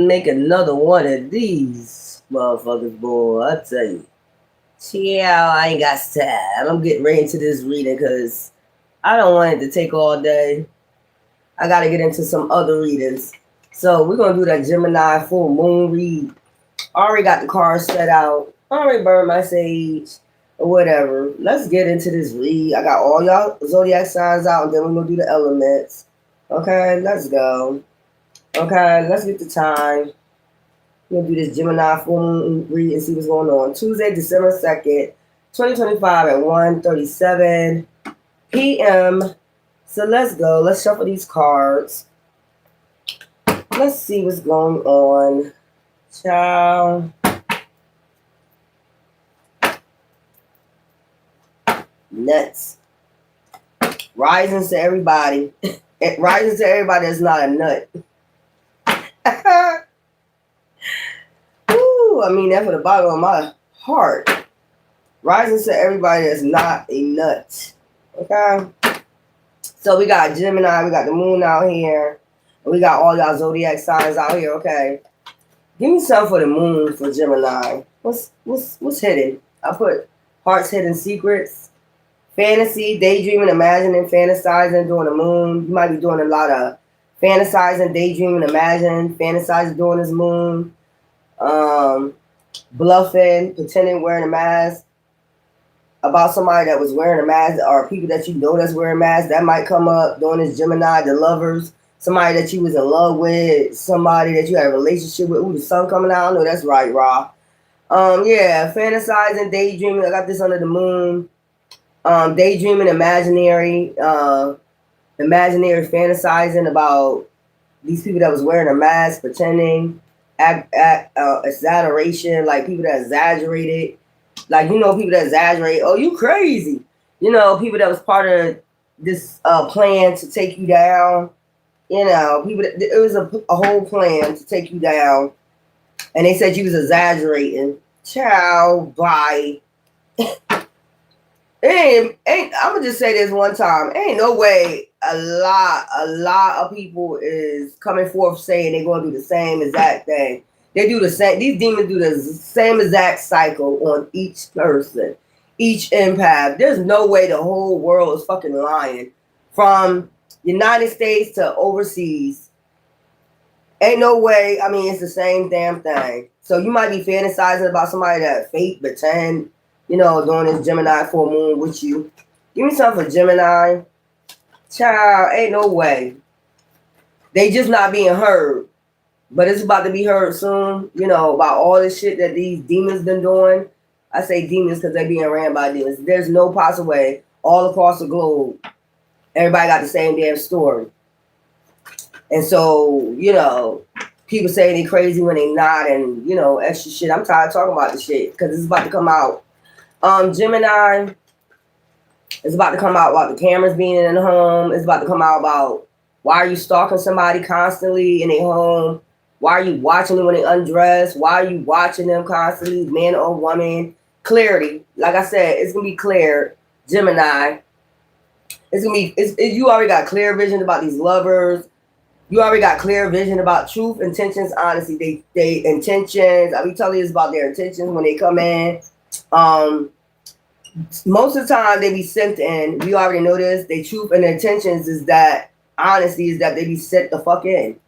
Make another one of these motherfuckers, boy. I tell you. Yeah, I ain't got time. I'm getting right into this reading because I don't want it to take all day. I got to get into some other readings. So we're going to do that Gemini full moon read. I already got the cards set out. I already burned my sage or whatever. Let's get into this read. I got all y'all zodiac signs out, and then we're going to do the elements. Okay, let's go. Okay, let's get the time. We're going to do this Gemini full moon read and see what's going on. Tuesday, December 2nd, 2025 at 1:37 p.m. So let's go. Let's shuffle these cards. Let's see what's going on. Ciao. Nuts. Rising to everybody. Rising to everybody that's not a nut. Ooh, I mean that from the bottom of my heart. Rising to everybody that's not a nut. Okay? So we got Gemini, we got the moon out here, and we got all y'all zodiac signs out here, okay? Give me some for the moon for Gemini. What's hidden? I put hearts, hidden secrets, fantasy, daydreaming, imagining, fantasizing during the moon. You might be doing a lot of fantasizing, daydreaming, imagining, fantasizing during this moon. Bluffing, pretending wearing a mask about somebody that was wearing a mask or people that you know that's wearing masks. That might come up during this Gemini, the lovers. Somebody that you was in love with, somebody that you had a relationship with. Ooh, the sun coming out. No, that's right, Ra. Yeah, fantasizing, daydreaming. I got this under the moon. Daydreaming, imaginary fantasizing about these people that was wearing a mask, pretending, exaggeration, like people that exaggerated. Like, you know, people that exaggerate. Oh, you crazy. You know, people that was part of this plan to take you down. You know, people. It was a whole plan to take you down, and they said you was exaggerating. Ciao, bye. Ain't I'm gonna just say this one time. Ain't no way a lot of people is coming forth saying they're gonna do the same exact thing. They do the same. These demons do the same exact cycle on each person, each empath. There's no way the whole world is fucking lying. From United States to overseas, ain't no way. I mean, it's the same damn thing. So you might be fantasizing about somebody that fake pretend, you know, doing this Gemini full moon with you. Give me something for Gemini. Child, ain't no way. They just not being heard. But it's about to be heard soon, you know, about all this shit that these demons been doing. I say demons because they being ran by demons. There's no possible way all across the globe, everybody got the same damn story. And so, you know, people say they crazy when they not and, you know, extra shit. I'm tired of talking about this shit because it's about to come out. Gemini, it's about to come out about the cameras being in the home. It's about to come out about why are you stalking somebody constantly in their home? Why are you watching them when they undress? Why are you watching them constantly, man or woman? Clarity. Like I said, it's going to be clear. Gemini. It's going to be, you already got clear vision about these lovers. You already got clear vision about truth, intentions, honesty. They intentions. I'll be telling you about their intentions when they come in. Most of the time they be sent in. We already know this. Their truth and intentions is that honesty is that they be sent the fuck in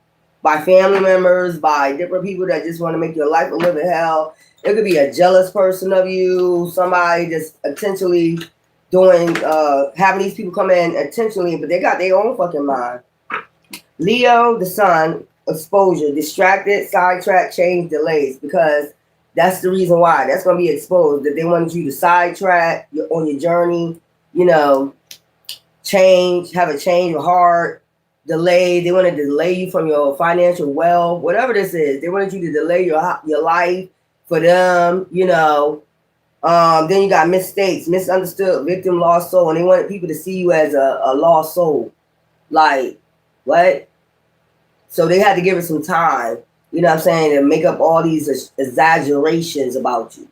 by family members, by different people that just want to make your life a living hell. It could be a jealous person of you, somebody just intentionally doing, having these people come in intentionally, but they got their own fucking mind. Leo, the sun, exposure, distracted, sidetrack, change, delays, because that's the reason why. That's going to be exposed, that they wanted you to sidetrack on your journey, you know, change, have a change of heart, delay. They want to delay you from your financial wealth, whatever this is. They wanted you to delay your life for them, you know. Then you got mistakes, misunderstood, victim, lost soul, and they wanted people to see you as a lost soul. Like, what? So they had to give it some time, you know what I'm saying, to make up all these exaggerations about you.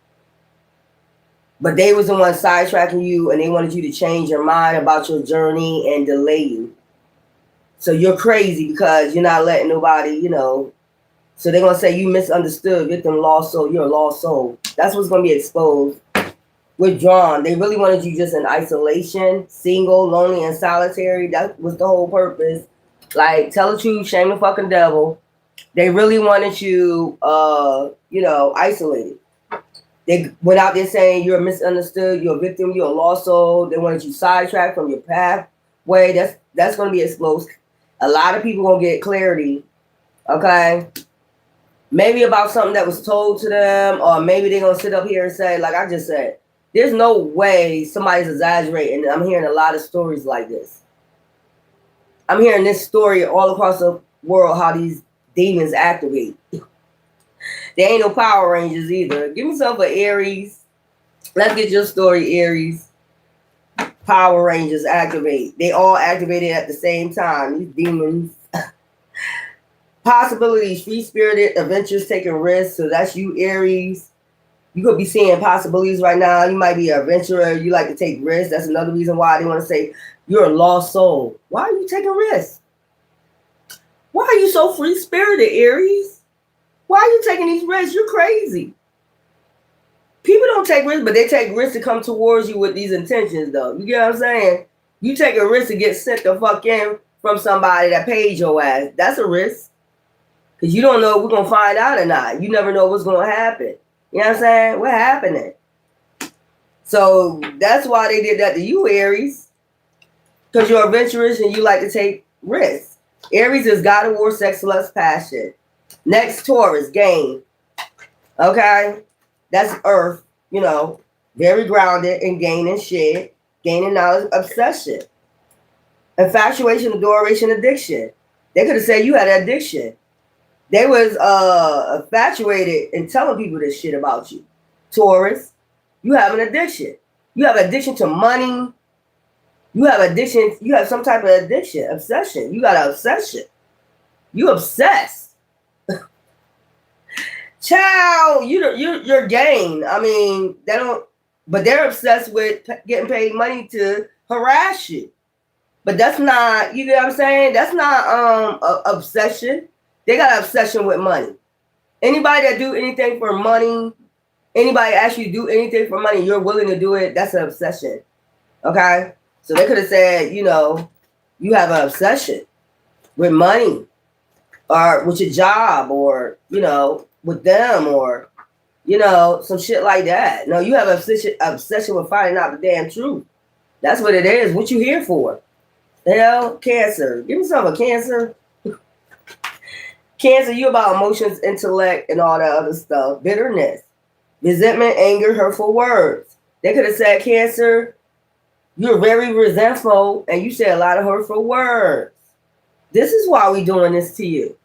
But they was the one sidetracking you, and they wanted you to change your mind about your journey and delay you. So you're crazy because you're not letting nobody, you know, So they're gonna say you misunderstood, victim, lost soul. You're a lost soul. That's what's gonna be exposed. Withdrawn. They really wanted you just in isolation, single, lonely, and solitary. That was the whole purpose. Like, tell the truth, shame the fucking devil. They really wanted you, isolated. They went out there saying you're misunderstood, you're a victim, you're a lost soul. They wanted you sidetracked from your pathway. That's going to be exposed. A lot of people gonna get clarity. Okay. Maybe about something that was told to them, or maybe they're gonna sit up here and say, like I just said, there's no way somebody's exaggerating. I'm hearing a lot of stories like this. I'm hearing this story all across the world, how these demons activate. There ain't no Power Rangers either. Give me some for Aries. Let's get your story, Aries. Power Rangers activate. They all activated at the same time. These demons. Possibilities, free-spirited, adventures, taking risks. So that's you, Aries. You could be seeing possibilities right now. You might be an adventurer. You like to take risks. That's another reason why they want to say you're a lost soul. Why are you taking risks? Why are you so free-spirited, Aries? Why are you taking these risks? You're crazy. People don't take risks, but they take risks to come towards you with these intentions, though. You get what I'm saying? You take a risk to get sent the fuck in from somebody that paid your ass. That's a risk. Because you don't know if we're going to find out or not. You never know what's going to happen. You know what I'm saying? What happening? So that's why they did that to you, Aries. Because you're adventurous and you like to take risks. Aries is God of War, sex, lust, passion. Next, Taurus, gain. Okay? That's Earth, very grounded in gaining shit, gaining knowledge, obsession. Infatuation, adoration, addiction. They could have said you had an addiction. They was infatuated in telling people this shit about you. Taurus, you have an addiction. You have addiction to money. You have addiction. You have some type of addiction, obsession. You got an obsession. You obsessed. Child, you're gain. I mean, but they're obsessed with getting paid money to harass you. But that's not, you know what I'm saying? That's not obsession. They got an obsession with money. Anybody that do anything for money, anybody actually do anything for money, you're willing to do it, that's an obsession. Okay? So they could have said, you have an obsession with money or with your job or, with them or, some shit like that. No, you have an obsession with finding out the damn truth. That's what it is. What you here for? Hell, Cancer. Give me some of Cancer. Cancer, you about emotions, intellect, and all that other stuff. Bitterness, resentment, anger, hurtful words. They could have said, Cancer, you're very resentful and you said a lot of hurtful words. This is why we doing this to you.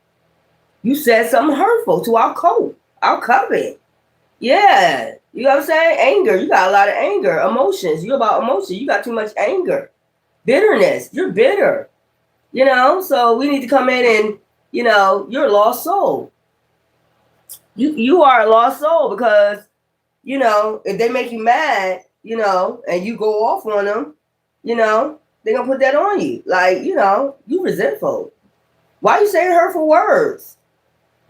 You said something hurtful to our code, our covenant. Yeah, you know what I'm saying? Anger, you got a lot of anger. Emotions, you about emotion. You got too much anger. Bitterness, you're bitter. So we need to come in and, you're a lost soul. You are a lost soul because, if they make you mad, and you go off on them, they're going to put that on you. Like, you resentful. Why are you saying hurtful words?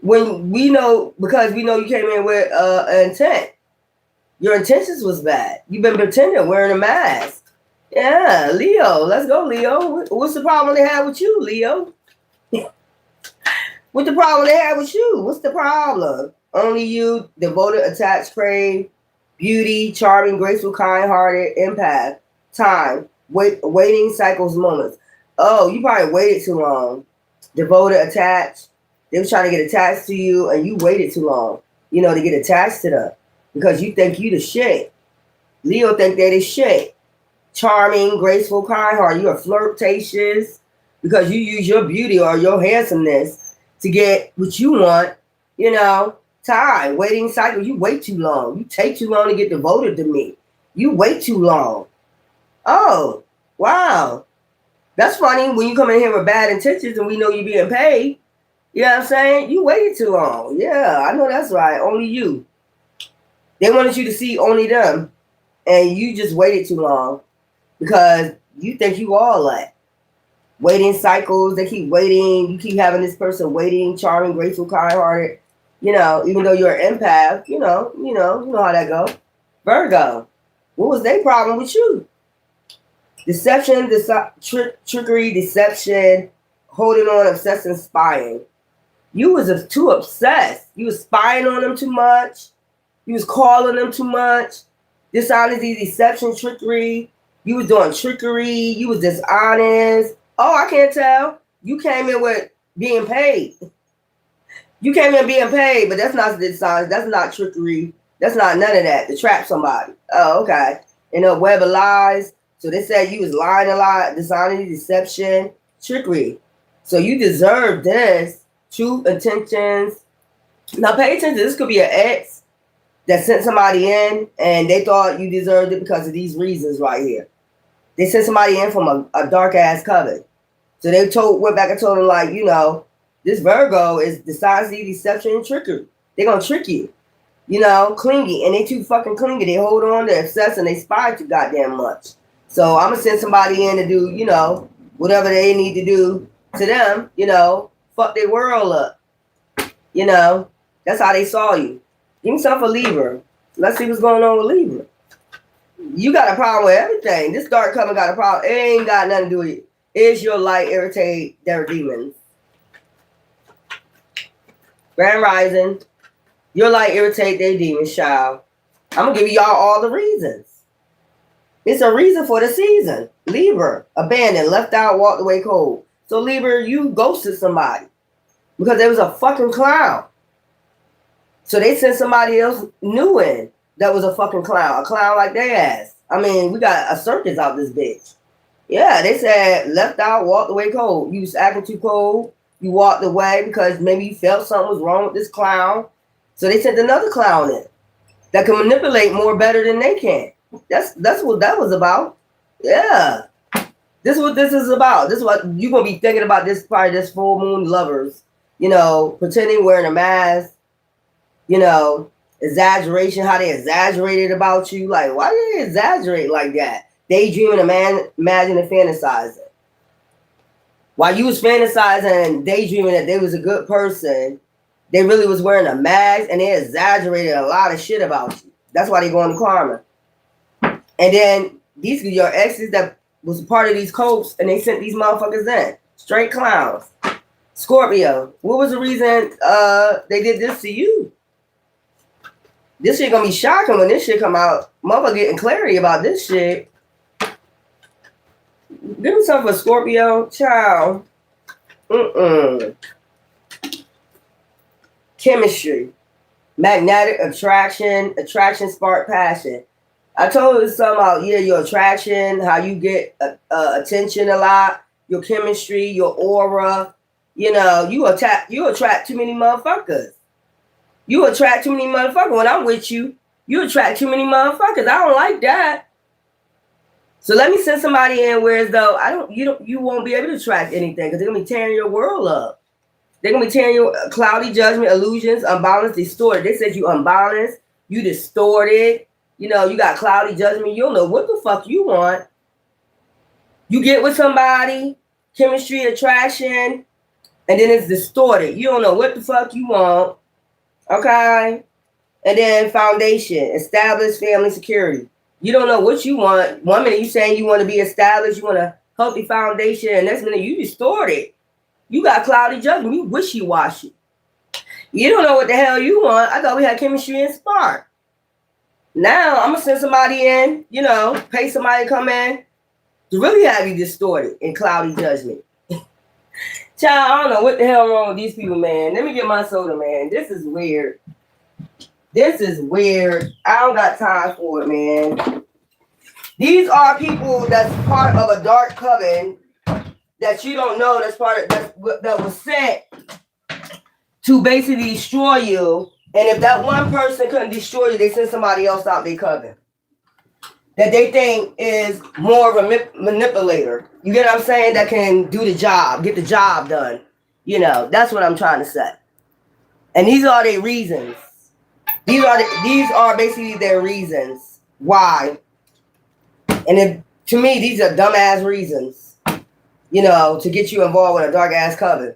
When because we know you came in with an intent. Your intentions was bad. You've been pretending, wearing a mask. Yeah, Leo. Let's go, Leo. What's the problem they have with you, Leo? What's the problem they have with you? What's the problem? Only you, devoted, attached, crave, beauty, charming, graceful, kind-hearted, empath, time, waiting, cycles, moments. Oh, you probably waited too long. Devoted, attached. They was trying to get attached to you, and you waited too long, to get attached to them because you think you the shit. Leo think they the shit. Charming, graceful, kind-hearted. You are flirtatious because you use your beauty or your handsomeness to get what you want, time, waiting cycle. You wait too long. You take too long to get devoted to me. You wait too long. Oh, wow. That's funny when you come in here with bad intentions and we know you're being paid. You know what I'm saying? You waited too long. Yeah, I know that's right. Only you. They wanted you to see only them. And you just waited too long because you think you all that. waiting cycles. They keep waiting. You keep having this person waiting, charming, graceful, kind-hearted. You know, even though you're an empath, you know how that go. Virgo, what was their problem with you? Deception, trickery, deception, holding on, obsessing, spying. You was too obsessed. You was spying on them too much. You was calling them too much. Dishonesty, deception, trickery. You was doing trickery. You was dishonest. Oh, I can't tell. You came in with being paid. You came in being paid, but that's not dishonest. That's not trickery. That's not none of that. To trap somebody. Oh, okay. In a web of lies. So they said you was lying a lot, dishonesty, deception, trickery. So you deserve this. True intentions. Now pay attention. This could be an ex that sent somebody in and they thought you deserved it because of these reasons right here. They sent somebody in from a dark ass coven. So they went back and told them, like, you know, this Virgo is dishonesty, deception, and trickery. They're gonna trick you. You know, clingy. And they too fucking clingy. They hold on, they're obsessed, and they spy too goddamn much. So I'm gonna send somebody in to do, you know, whatever they need to do to them, you know, fuck their world up. You know, that's how they saw you. Give me something for Libra. Let's see what's going on with Libra. You got a problem with everything. This dark coven got a problem. It ain't got nothing to do with it. Is your light irritate their demons? Grand Rising. Your light irritate their demons, child. I'm gonna give y'all all the reasons. It's a reason for the season. Libra, abandoned, left out, walked away cold. So Libra, you ghosted somebody because there was a fucking clown. So they sent somebody else new in that was a fucking clown. A clown like they ass. I mean, we got a circus out this bitch. Yeah, they said left out, walked away cold. You was acting too cold. You walked away because maybe you felt something was wrong with this clown. So they sent another clown in that can manipulate more better than they can. That's what that was about. Yeah. This is what this is about. This is what you're going to be thinking about this part of this full moon lovers. You know, pretending wearing a mask. You know, exaggeration, how they exaggerated about you. Like, why do they exaggerate like that? Daydreaming, imagining, fantasizing. While you was fantasizing and daydreaming that they was a good person, they really was wearing a mask and they exaggerated a lot of shit about you. That's why they going to karma. And then these are your exes that was part of these cults and they sent these motherfuckers in. Straight clowns. Scorpio, what was the reason they did this to you? This shit gonna be shocking when this shit come out. Mother getting clarity about this shit. Give me something for Scorpio, child. Chemistry, magnetic attraction, spark passion. I told you something about your attraction, how you get attention a lot, your chemistry, your aura. You know, you attract too many motherfuckers. You attract too many motherfuckers. When I'm with you, you attract too many motherfuckers. I don't like that. So let me send somebody in where as though you won't be able to attract anything because they're gonna be tearing your world up. They're gonna be tearing your cloudy judgment, illusions, unbalanced, distorted. They said you unbalanced, you distorted. You know, you got cloudy judgment. You don't know what the fuck you want. You get with somebody, chemistry, attraction, and then it's distorted. You don't know what the fuck you want. Okay. And then foundation, established family security. You don't know what you want. One minute you saying you want to be established, you want a healthy foundation, and next minute you distorted. You got cloudy judgment. You wishy-washy. You don't know what the hell you want. I thought we had chemistry and spark. Now I'm gonna send somebody in, you know, pay somebody to come in to really have you distorted in cloudy judgment. Child, I don't know what the hell wrong with these people, man. Let me get my soda, man. This is weird. This is weird. I don't got time for it, man. These are people that's part of a dark coven that you don't know that's part of that was sent to basically destroy you. And if that one person couldn't destroy you, they send somebody else out their coven that they think is more of a manipulator. You get what I'm saying? That can do the job, get the job done. You know, that's what I'm trying to say. And these are their reasons. These are basically their reasons why. And to me, these are dumbass reasons. you know, to get you involved with a dark ass coven.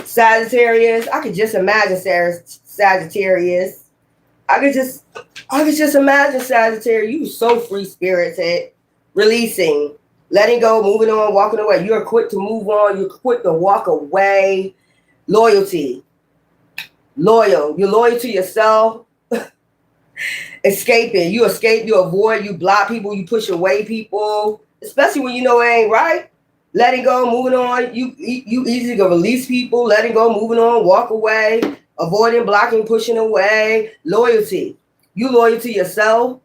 Sagittarius, I could just imagine Sagittarius. I could just imagine Sagittarius. You so free spirited, releasing, letting go, moving on, walking away. You're quick to move on. You're quick to walk away. Loyalty, loyal. You're loyal to yourself. Escaping, you escape, you avoid, you block people, you push away people, especially when you know it ain't right. Letting go, moving on. You easy to release people. Letting go, moving on, walk away, avoiding, blocking, pushing away. Loyalty, you loyal to yourself.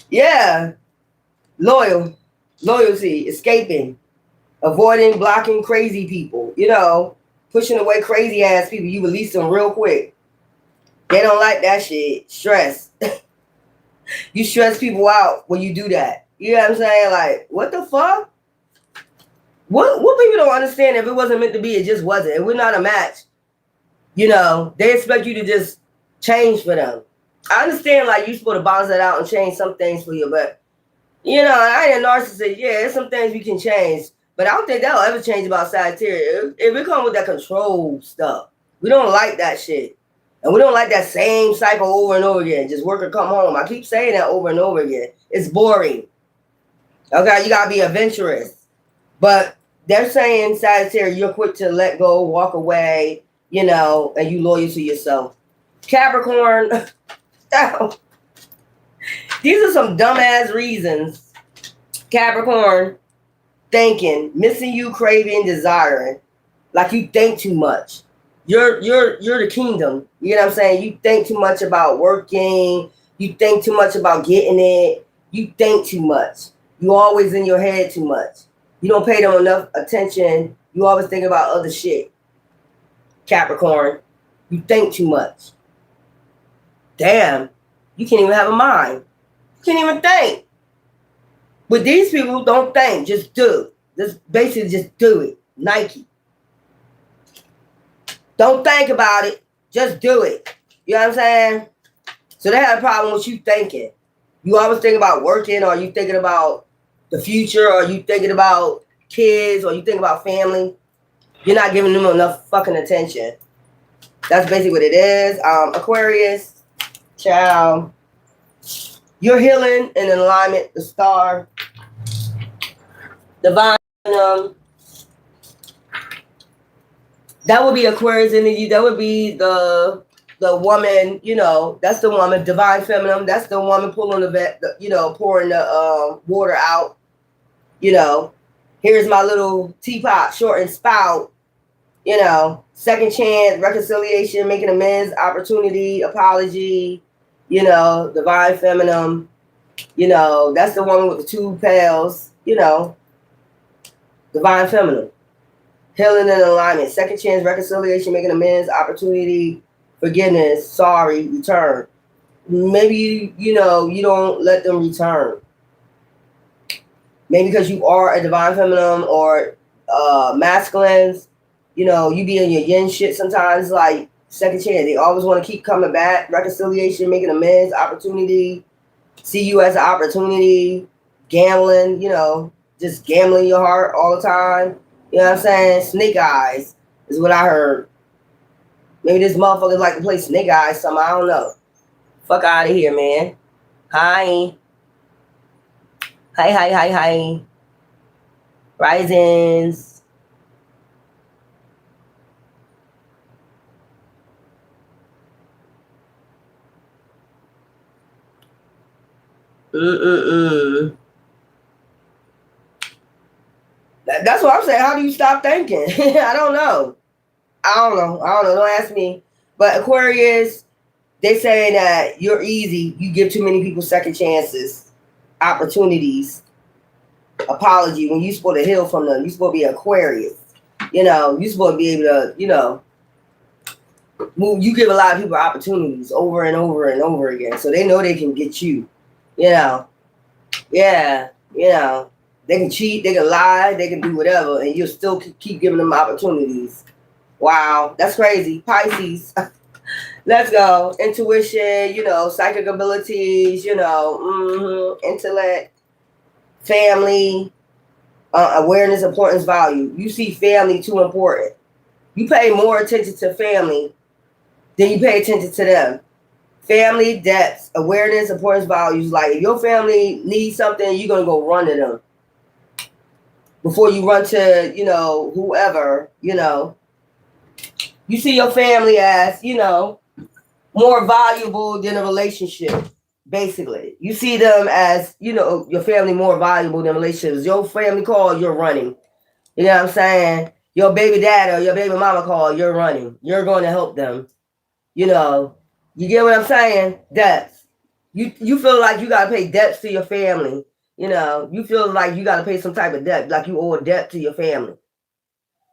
Yeah, loyalty, escaping, avoiding, blocking crazy people. You know, pushing away crazy ass people. You release them real quick. They don't like that shit. Stress. You stress people out when you do that. You know what I'm saying? Like, what the fuck? What people don't understand, if it wasn't meant to be, it just wasn't. If we're not a match, you know, they expect you to just change for them. I understand, like, you're supposed to balance that out and change some things for you, but, you know, I ain't a narcissist. Yeah, there's some things we can change, but I don't think that'll ever change about Sagittarius. If it comes with that control stuff, we don't like that shit. And we don't like that same cycle over and over again. Just work or come home. I keep saying that over and over again. It's boring. Okay, you gotta be adventurous. But they're saying, Sagittarius, you're quick to let go, walk away, you know, and you loyal to yourself. Capricorn, these are some dumbass reasons. Capricorn, thinking, missing you, craving, desiring. Like you think too much. You're the kingdom. You know what I'm saying? You think too much about working. You think too much about getting it. You think too much. You always in your head too much. You don't pay them enough attention. You always think about other shit. Capricorn, you think too much. Damn, you can't even have a mind. You can't even think. But these people don't think, just do. Just basically just do it. Nike. Don't think about it. Just do it. You know what I'm saying? So they have a problem with you thinking. You always think about working, or you thinking about the future, or you thinking about kids, or you thinking about family. You're not giving them enough fucking attention. That's basically what it is. Aquarius, child. You're healing in alignment, the star. Divine. That would be Aquarius energy. That would be the woman, you know, that's the woman, divine feminine. That's the woman pulling you know, pouring the water out. You know, here's my little teapot, short and spout. You know, second chance, reconciliation, making amends, opportunity, apology. You know, divine feminine. You know, that's the woman with the two pails. You know, divine feminine. Healing and alignment, second chance, reconciliation, making amends, opportunity, forgiveness, sorry, return. Maybe, you know, you don't let them return. Maybe because you are a divine feminine or masculines, you know, you be in your yin shit sometimes, like second chance. They always want to keep coming back. Reconciliation, making amends, opportunity, see you as an opportunity, gambling, you know, just gambling your heart all the time. You know what I'm saying? Snake eyes is what I heard. Maybe this motherfucker like to play snake eyes somehow. I don't know. Fuck out of here, man. Hi. Hi. Risings. That's what I'm saying. How do you stop thinking? I don't know. Don't ask me. But Aquarius, they say that you're easy. You give too many people second chances, opportunities, apology. When you're supposed to heal from them, you're supposed to be Aquarius. You know, you're supposed to be able to, you know, move. You give a lot of people opportunities over and over and over again. So they know they can get you. You know. Yeah. You know. They can cheat, they can lie, they can do whatever, and you'll still keep giving them opportunities. Wow, that's crazy. Pisces. Let's go. Intuition, you know, psychic abilities, you know, intellect, family, Awareness, importance, value. You see family too important. You pay more attention to family than you pay attention to them. Family, depths, awareness, importance, values. Like if your family needs something, you're gonna go run to them before you run to, whoever, You see your family as, more valuable than a relationship. Basically, you see them as, your family more valuable than relationships. Your family call, you're running. You know what I'm saying? Your baby dad or your baby mama call, you're running. You're going to help them. You get what I'm saying? Debts. You feel like you gotta pay debts to your family. You feel like you gotta pay some type of debt, like you owe a debt to your family.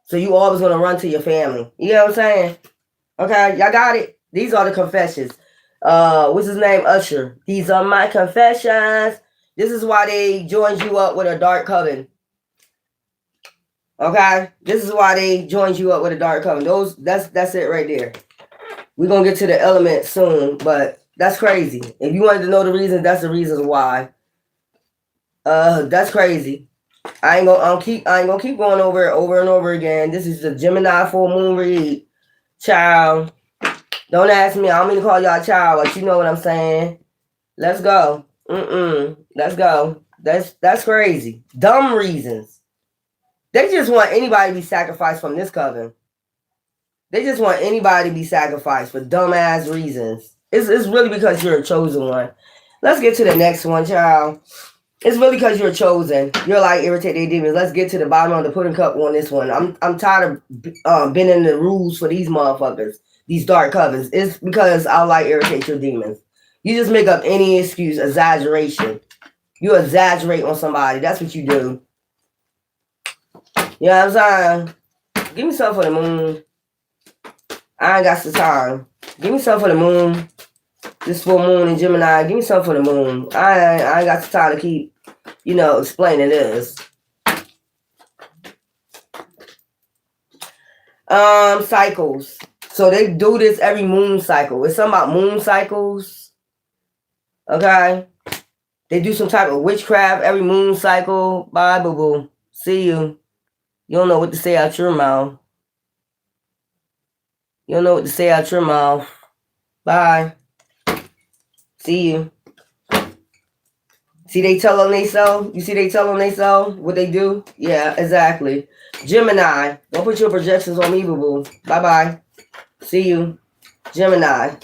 So you always gonna run to your family. You know what I'm saying? Okay, y'all got it. These are the confessions. What's his name? Usher. These are my confessions. This is why they joined you up with a dark coven. Okay, this is why they joined you up with a dark coven. That's it right there. We're gonna get to the element soon, but that's crazy. If you wanted to know the reasons, that's the reasons why. That's crazy. I ain't gonna keep going over it over and over again. This is the Gemini full moon read. Child. Don't ask me. I don't mean to call y'all child, but you know what I'm saying. Let's go. Let's go. That's crazy. Dumb reasons. They just want anybody to be sacrificed from this coven. They just want anybody to be sacrificed for dumbass reasons. It's really because you're a chosen one. Let's get to the next one, child. It's really because you're chosen. You're like irritated demons. Let's get to the bottom of the pudding cup on this one. I'm tired of bending the rules for these motherfuckers, these dark covens. It's because I like irritate your demons. You just make up any excuse, exaggeration. You exaggerate on somebody. That's what you do. You know what I'm saying? Give me something for the moon. I ain't got the time. Give me something for the moon. This full moon in Gemini. Give me something for the moon. I ain't got the time to keep, explaining this. Cycles. So they do this every moon cycle. It's something about moon cycles. Okay? They do some type of witchcraft every moon cycle. Bye, boo-boo. See you. You don't know what to say out your mouth. You don't know what to say out your mouth. Bye. See you. See they tell them they so? You see they tell them they so? What they do? Yeah, exactly. Gemini. Don't put your projections on me, boo-boo. Bye-bye. See you. Gemini.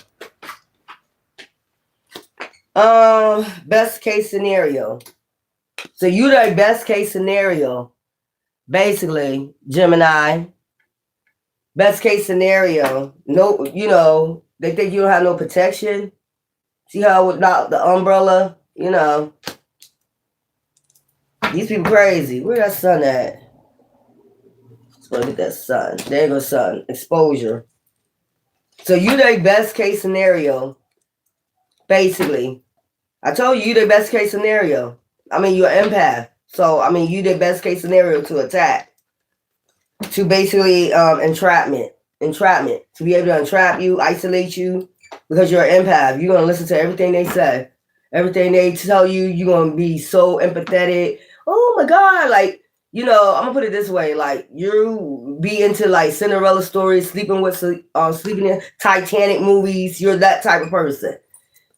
Best case scenario. So you the best case scenario. Basically, Gemini. Best case scenario. No, they think you don't have no protection. See how without the umbrella, these people crazy. Where that sun at? Let's look at that sun. There goes sun. Exposure. So you the best case scenario. Basically. I told you the best case scenario. I mean, you're an empath. So, I mean, you the best case scenario to attack. To basically entrapment. To be able to entrap you, isolate you. Because you're an empath. You're going to listen to everything they say. Everything they tell you, you're going to be so empathetic. Oh, my God. Like, I'm going to put it this way. Like, you be into, like, Cinderella stories, sleeping in Titanic movies. You're that type of person.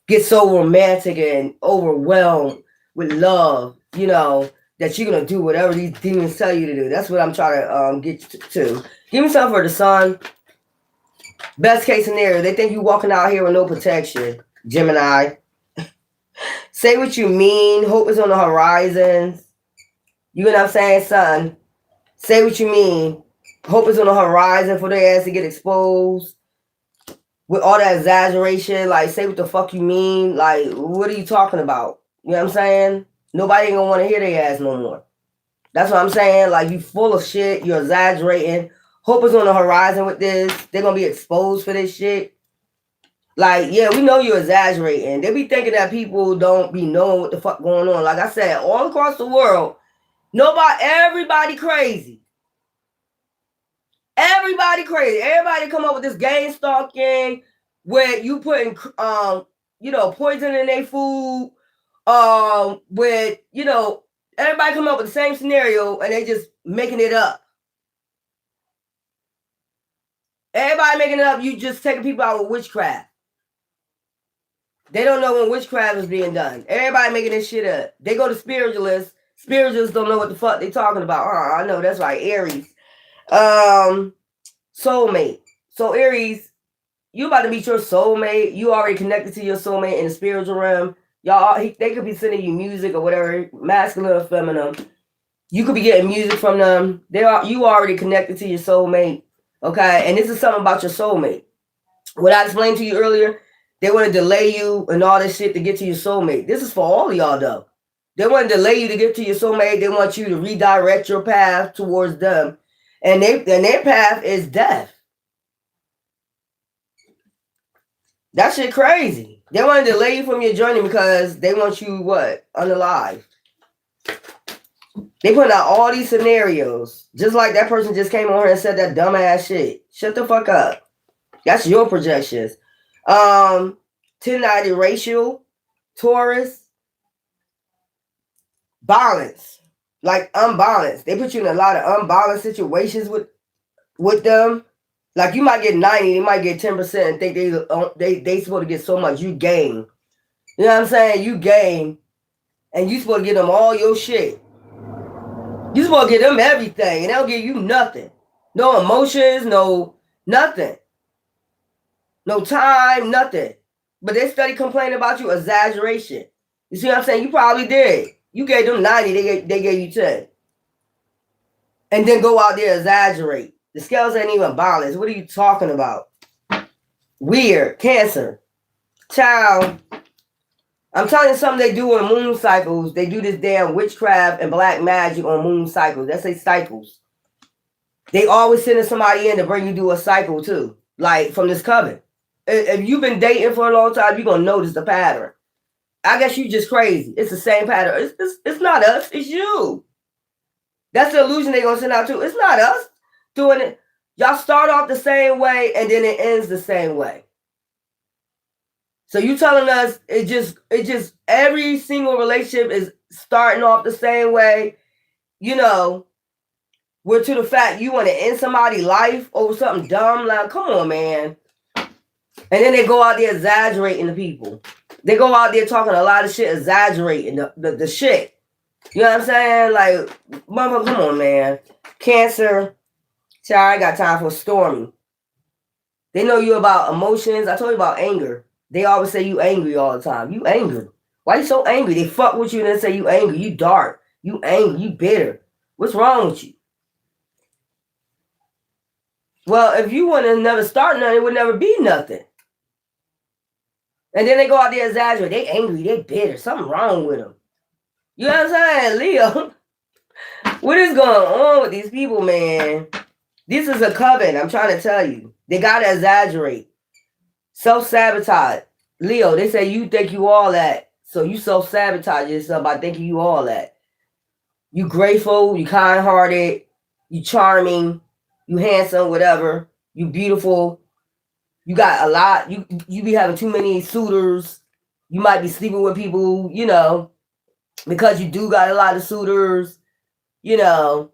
Get so romantic and overwhelmed with love, that you're going to do whatever these demons tell you to do. That's what I'm trying to get to. Give me something for the sun. Best case scenario, they think you walking out here with no protection. Gemini. Say what you mean. Hope is on the horizon. You know what I'm saying, son? Say what you mean. Hope is on the horizon for their ass to get exposed. With all that exaggeration, like, say what the fuck you mean. Like, what are you talking about? You know what I'm saying? Nobody ain't gonna want to hear their ass no more. That's what I'm saying. Like, you full of shit. You're exaggerating. Hope is on the horizon with this. They're going to be exposed for this shit. Like, yeah, we know you're exaggerating. They be thinking that people don't be knowing what the fuck going on. Like I said, all across the world, everybody crazy. Everybody crazy. Everybody come up with this gang stalking where you putting, poison in their food. With, Everybody come up with the same scenario and they just making it up. Everybody making it up. You just taking people out with witchcraft. They don't know when witchcraft is being done. Everybody making this shit up. They go to spiritualists. Spiritualists don't know what the fuck they talking about. I know, that's right, Aries. Soulmate. So Aries, you about to meet your soulmate. You already connected to your soulmate in the spiritual realm. Y'all, they could be sending you music or whatever, masculine or feminine. You could be getting music from them. You already connected to your soulmate. Okay, and this is something about your soulmate. What I explained to you earlier, they want to delay you and all this shit to get to your soulmate. This is for all of y'all, though. They want to delay you to get to your soulmate. They want you to redirect your path towards them. And their path is death. That shit crazy. They want to delay you from your journey because they want you, what? Unalive. They put out all these scenarios. Just like that person just came on here and said that dumbass shit. Shut the fuck up. That's your projections. 1090 racial, Taurus, balance, like unbalanced. They put you in a lot of unbalanced situations with them. Like you might get 90, they might get 10% and think they supposed to get so much. You gain. You know what I'm saying? You gain, and you supposed to get them all your shit. You supposed to get them everything, and they'll give you nothing. No emotions, no nothing. No time, nothing. But they study complaining about you, exaggeration. You see what I'm saying? You probably did. You gave them 90, they gave you 10. And then go out there exaggerate. The scales ain't even balanced. What are you talking about? Weird. Cancer. Child. I'm telling you something they do on moon cycles. They do this damn witchcraft and black magic on moon cycles. That's their cycles. They always sending somebody in to bring you to a cycle too. Like from this coven. If you've been dating for a long time, you're gonna notice the pattern. I guess you just crazy. It's the same pattern. It's not us. It's you. That's the illusion they're gonna send out too. It's not us doing it. Y'all start off the same way and then it ends the same way. So you telling us it just every single relationship is starting off the same way. You know, we're to the fact you want to end somebody's life over something dumb. Like, come on, man. And then they go out there exaggerating the people. They go out there talking a lot of shit, exaggerating the shit. You know what I'm saying? Like, motherfucker, come on, man. Cancer. Child, I got time for Stormy. They know you about emotions. I told you about anger. They always say you angry all the time. You angry. Why you so angry? They fuck with you and then say you angry. You dark. You angry. You bitter. What's wrong with you? Well, if you want to never start nothing, it would never be nothing. And then they go out there and exaggerate. They angry. They bitter. Something wrong with them. You know what I'm saying? Leo, what is going on with these people, man? This is a coven. I'm trying to tell you. They got to exaggerate. Self-sabotage. Leo, they say you think you all that. So you self-sabotage yourself by thinking you all that. You grateful. You kind-hearted. You charming. You handsome, whatever. You beautiful. You got a lot. You be having too many suitors. You might be sleeping with people, you know, because you do got a lot of suitors. You know,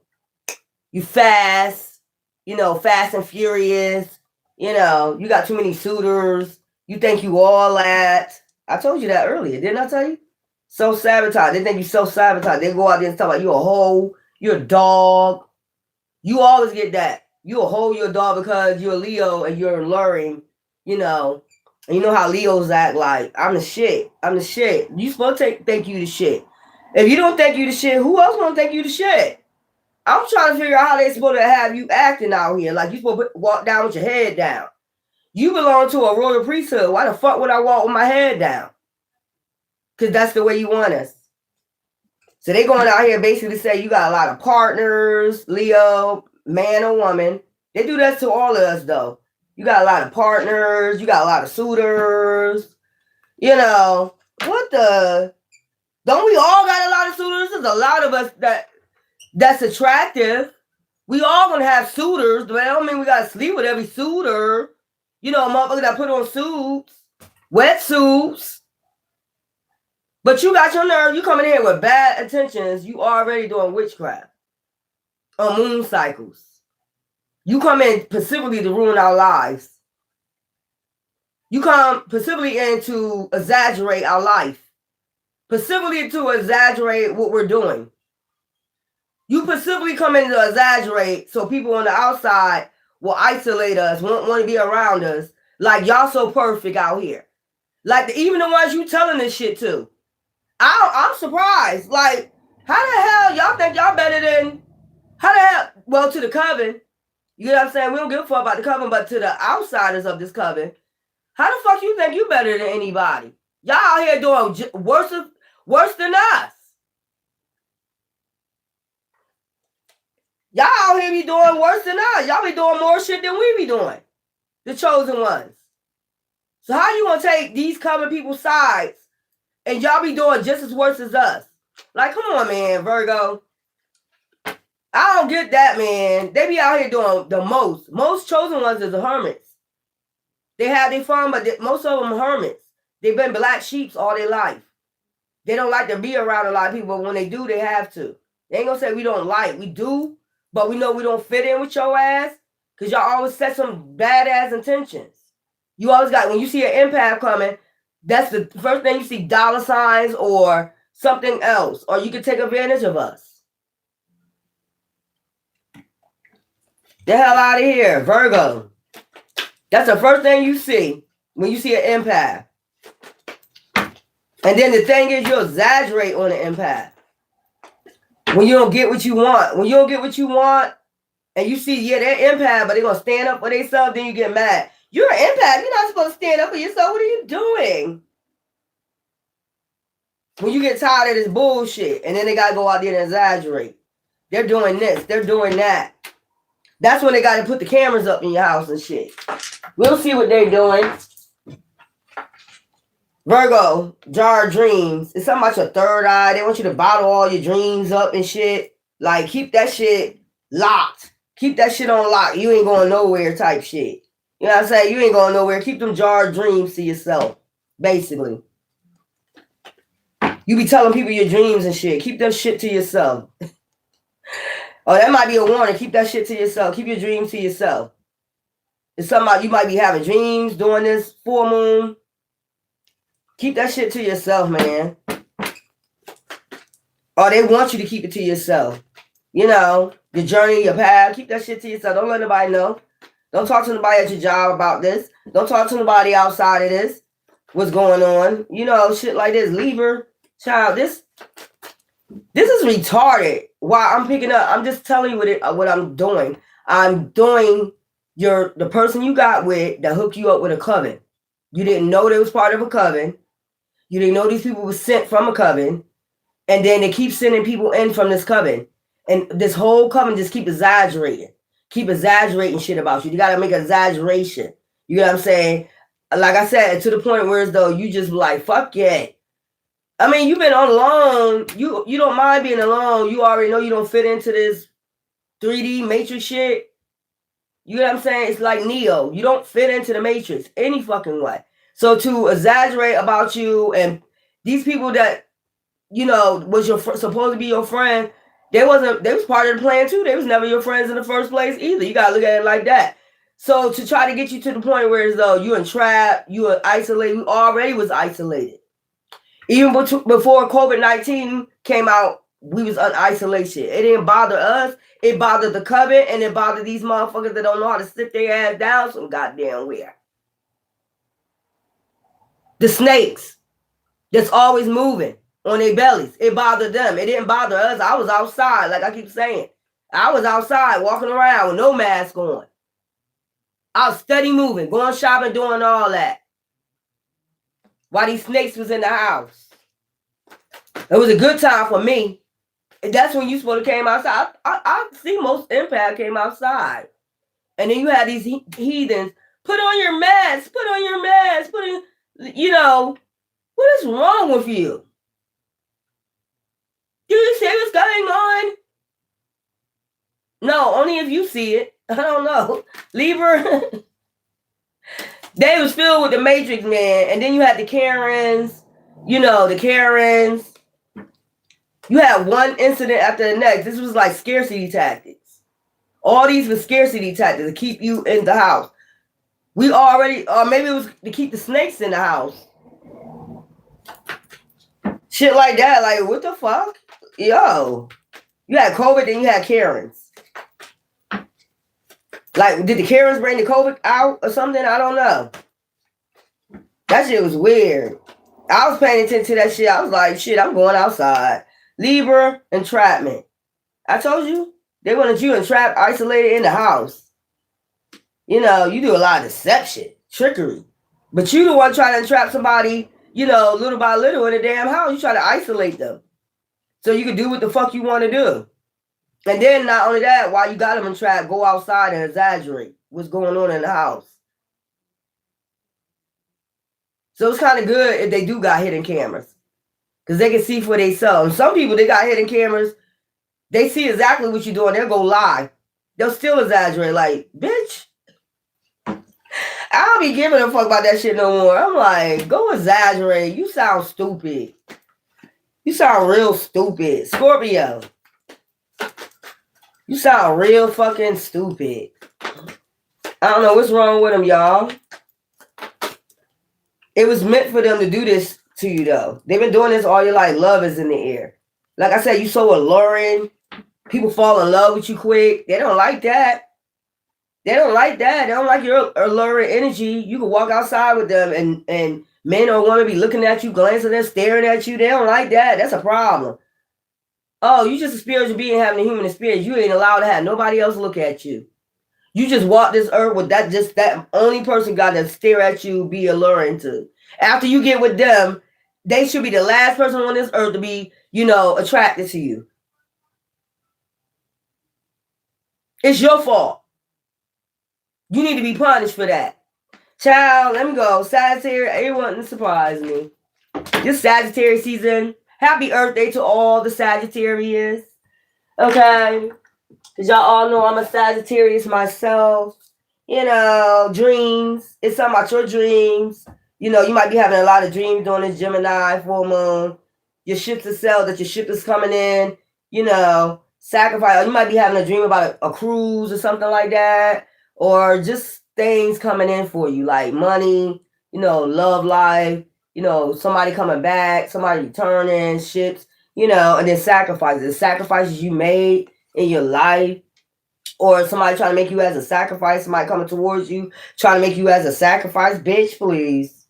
you fast. You know, fast and furious. You know, you got too many suitors. You think you all that. I told you that earlier, didn't I tell you? Self-sabotage. They think you self-sabotage. They go out there and talk about you a hoe, you're a dog. You always get that. You a hoe, you're a dog because you're a Leo and you're alluring, you know. And you know how Leos act like, I'm the shit. I'm the shit. You supposed to think you the shit. If you don't think you the shit, who else gonna think you the shit? I'm trying to figure out how they supposed to have you acting out here. Like you supposed to walk down with your head down. You belong to a royal priesthood. Why the fuck would I walk with my head down? Because that's the way you want us. So they going out here basically say you got a lot of partners, Leo, man or woman. They do that to all of us though. You got a lot of partners. You got a lot of suitors. You know, what the? Don't we all got a lot of suitors? There's a lot of us that's attractive. We all gonna have suitors, but that don't mean we gotta sleep with every suitor. You know, motherfuckers that put on suits, wetsuits. But you got your nerve. You coming in here with bad intentions. You already doing witchcraft on moon cycles. You come in specifically to ruin our lives. You come specifically in to exaggerate our life. Specifically to exaggerate what we're doing. You specifically come in to exaggerate so people on the outside will isolate us, won't want to be around us. Like y'all so perfect out here. Like even the ones you telling this shit to. I'm surprised. Like, how the hell y'all think y'all better than, how the hell, well, to the coven, you know what I'm saying? We don't give a fuck about the coven, but to the outsiders of this coven, how the fuck you think you better than anybody? Y'all out here doing worse than us. Y'all out here be doing worse than us. Y'all be doing more shit than we be doing. The chosen ones. So how you gonna take these coven people's sides and y'all be doing just as worse as us? Like, come on, man, Virgo. I don't get that, man. They be out here doing the most. Most chosen ones is the hermits. They have their fun, but most of them are hermits. They've been black sheeps all their life. They don't like to be around a lot of people, but when they do, they have to. They ain't gonna say we don't like. We do, but we know we don't fit in with your ass because y'all always set some badass intentions. You always got, when you see an empath coming, that's the first thing you see, dollar signs or something else, or you can take advantage of us. The hell out of here, Virgo. That's the first thing you see when you see an empath. And then the thing is, you exaggerate on an empath. When you don't get what you want. When you don't get what you want, and you see, yeah, they're empath, but they're going to stand up for themselves, then you get mad. You're an empath. You're not supposed to stand up for yourself. What are you doing? When you get tired of this bullshit, and then they got to go out there and exaggerate. They're doing this. They're doing that. That's when they got to put the cameras up in your house and shit. We'll see what they're doing. Virgo, jar dreams. It's something about your third eye. They want you to bottle all your dreams up and shit. Like, keep that shit locked. Keep that shit on lock. You ain't going nowhere type shit. You know what I'm saying? You ain't going nowhere. Keep them jar dreams to yourself, basically. You be telling people your dreams and shit. Keep that shit to yourself. Oh, that might be a warning. Keep that shit to yourself. Keep your dreams to yourself. It's something about you might be having dreams during this full moon. Keep that shit to yourself, man. Or they want you to keep it to yourself. You know, your journey, your path. Keep that shit to yourself. Don't let nobody know. Don't talk to nobody at your job about this. Don't talk to nobody outside of this. What's going on? You know, shit like this. Libra, child, this is retarded. Why I'm picking up, I'm just telling you what I'm doing. I'm doing the person you got with that hooked you up with a coven. You didn't know they was part of a coven. You didn't know these people were sent from a coven. And then they keep sending people in from this coven. And this whole coven just keep exaggerating. Keep exaggerating shit about you. You got to make an exaggeration. You know what I'm saying? Like I said, to the point where as though you just like, fuck yeah. I mean, you've been on alone. You don't mind being alone. You already know you don't fit into this 3D Matrix shit. You know what I'm saying? It's like Neo. You don't fit into the Matrix any fucking way. So to exaggerate about you and these people that, you know, was supposed to be your friend, they was part of the plan too. They was never your friends in the first place either. You got to look at it like that. So to try to get you to the point where as though you in trap, you were isolated, you already was isolated. Even before COVID-19 came out, we was on isolation. It didn't bother us. It bothered the coven, and it bothered these motherfuckers that don't know how to sit their ass down some goddamn where. The snakes that's always moving on their bellies. It bothered them. It didn't bother us. I was outside, like I keep saying. I was outside walking around with no mask on. I was steady moving, going shopping, doing all that. While these snakes was in the house. It was a good time for me. That's when you supposed to came outside. I see most empaths came outside. And then you had these heathens. Put on your mask. Put on your mask. You know, what is wrong with you? Do you see what's going on? No, only if you see it. I don't know. Libra. They was filled with the Matrix, man. And then you had the Karens. you know, the Karens. You had one incident after the next. This was like scarcity tactics. All these were scarcity tactics to keep you in the house. We already, or maybe it was to keep the snakes in the house. Shit like that. Like, what the fuck? Yo. You had COVID, then you had Karens. Like, did the Karens bring the COVID out or something? I don't know. That shit was weird. I was paying attention to that shit. I was like, shit, I'm going outside. Libra, entrapment. I told you, they wanted you entrapped, isolated in the house. You know, you do a lot of deception, trickery. But you the one trying to entrap somebody, you know, little by little in a damn house. You try to isolate them so you can do what the fuck you want to do. And then not only that, while you got them entrapped, go outside and exaggerate what's going on in the house. So it's kind of good if they do got hidden cameras, because they can see for themselves. Some people, they got hidden cameras. They see exactly what you're doing. They'll go lie. They'll still exaggerate. Like, bitch, I don't be giving a fuck about that shit no more. I'm like, go exaggerate. You sound stupid. You sound real stupid. Scorpio. You sound real fucking stupid. I don't know what's wrong with them, y'all. It was meant for them to do this to you, though. They've been doing this all your life. Love is in the air. Like I said, you so alluring. People fall in love with you quick. They don't like that. They don't like that. They don't like your alluring energy. You can walk outside with them and men or women be looking at you, glancing at them, staring at you. They don't like that. That's a problem. Oh, you just a spiritual being having a human experience. You ain't allowed to have nobody else look at you. You just walk this earth with that only person got to stare at you, be alluring to. After you get with them, they should be the last person on this earth to be, you know, attracted to you. It's your fault. You need to be punished for that. Child, let me go. Sagittarius, everyone surprise me. This Sagittarius season, happy Earth Day to all the Sagittarius. Okay? Because y'all all know I'm a Sagittarius myself. You know, dreams. It's something about your dreams. You know, you might be having a lot of dreams during this Gemini full moon. Your ship to sell, that your ship is coming in. You know, sacrifice. Or you might be having a dream about a cruise or something like that. Or just things coming in for you, like money, you know, love life, you know, somebody coming back, somebody returning, ships, you know, and then sacrifices you made in your life, or somebody trying to make you as a sacrifice, somebody coming towards you, trying to make you as a sacrifice. Bitch, please.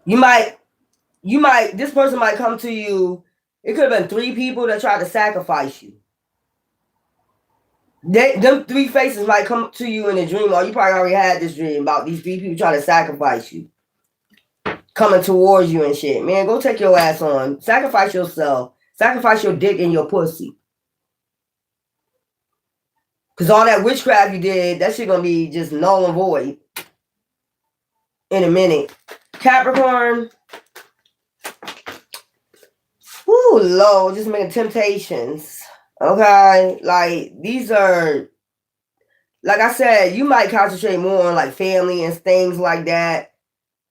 This person might come to you. It could have been 3 people that tried to sacrifice you. Them 3 faces might come to you in a dream, or you probably already had this dream about these 3 people trying to sacrifice you, coming towards you and shit. Man, go take your ass on. Sacrifice yourself. Sacrifice your dick and your pussy. Because all that witchcraft you did, that shit gonna be just null and void in a minute. Capricorn. Ooh, Lord, just making temptations. Okay, like these are, like I said, you might concentrate more on like family and things like that.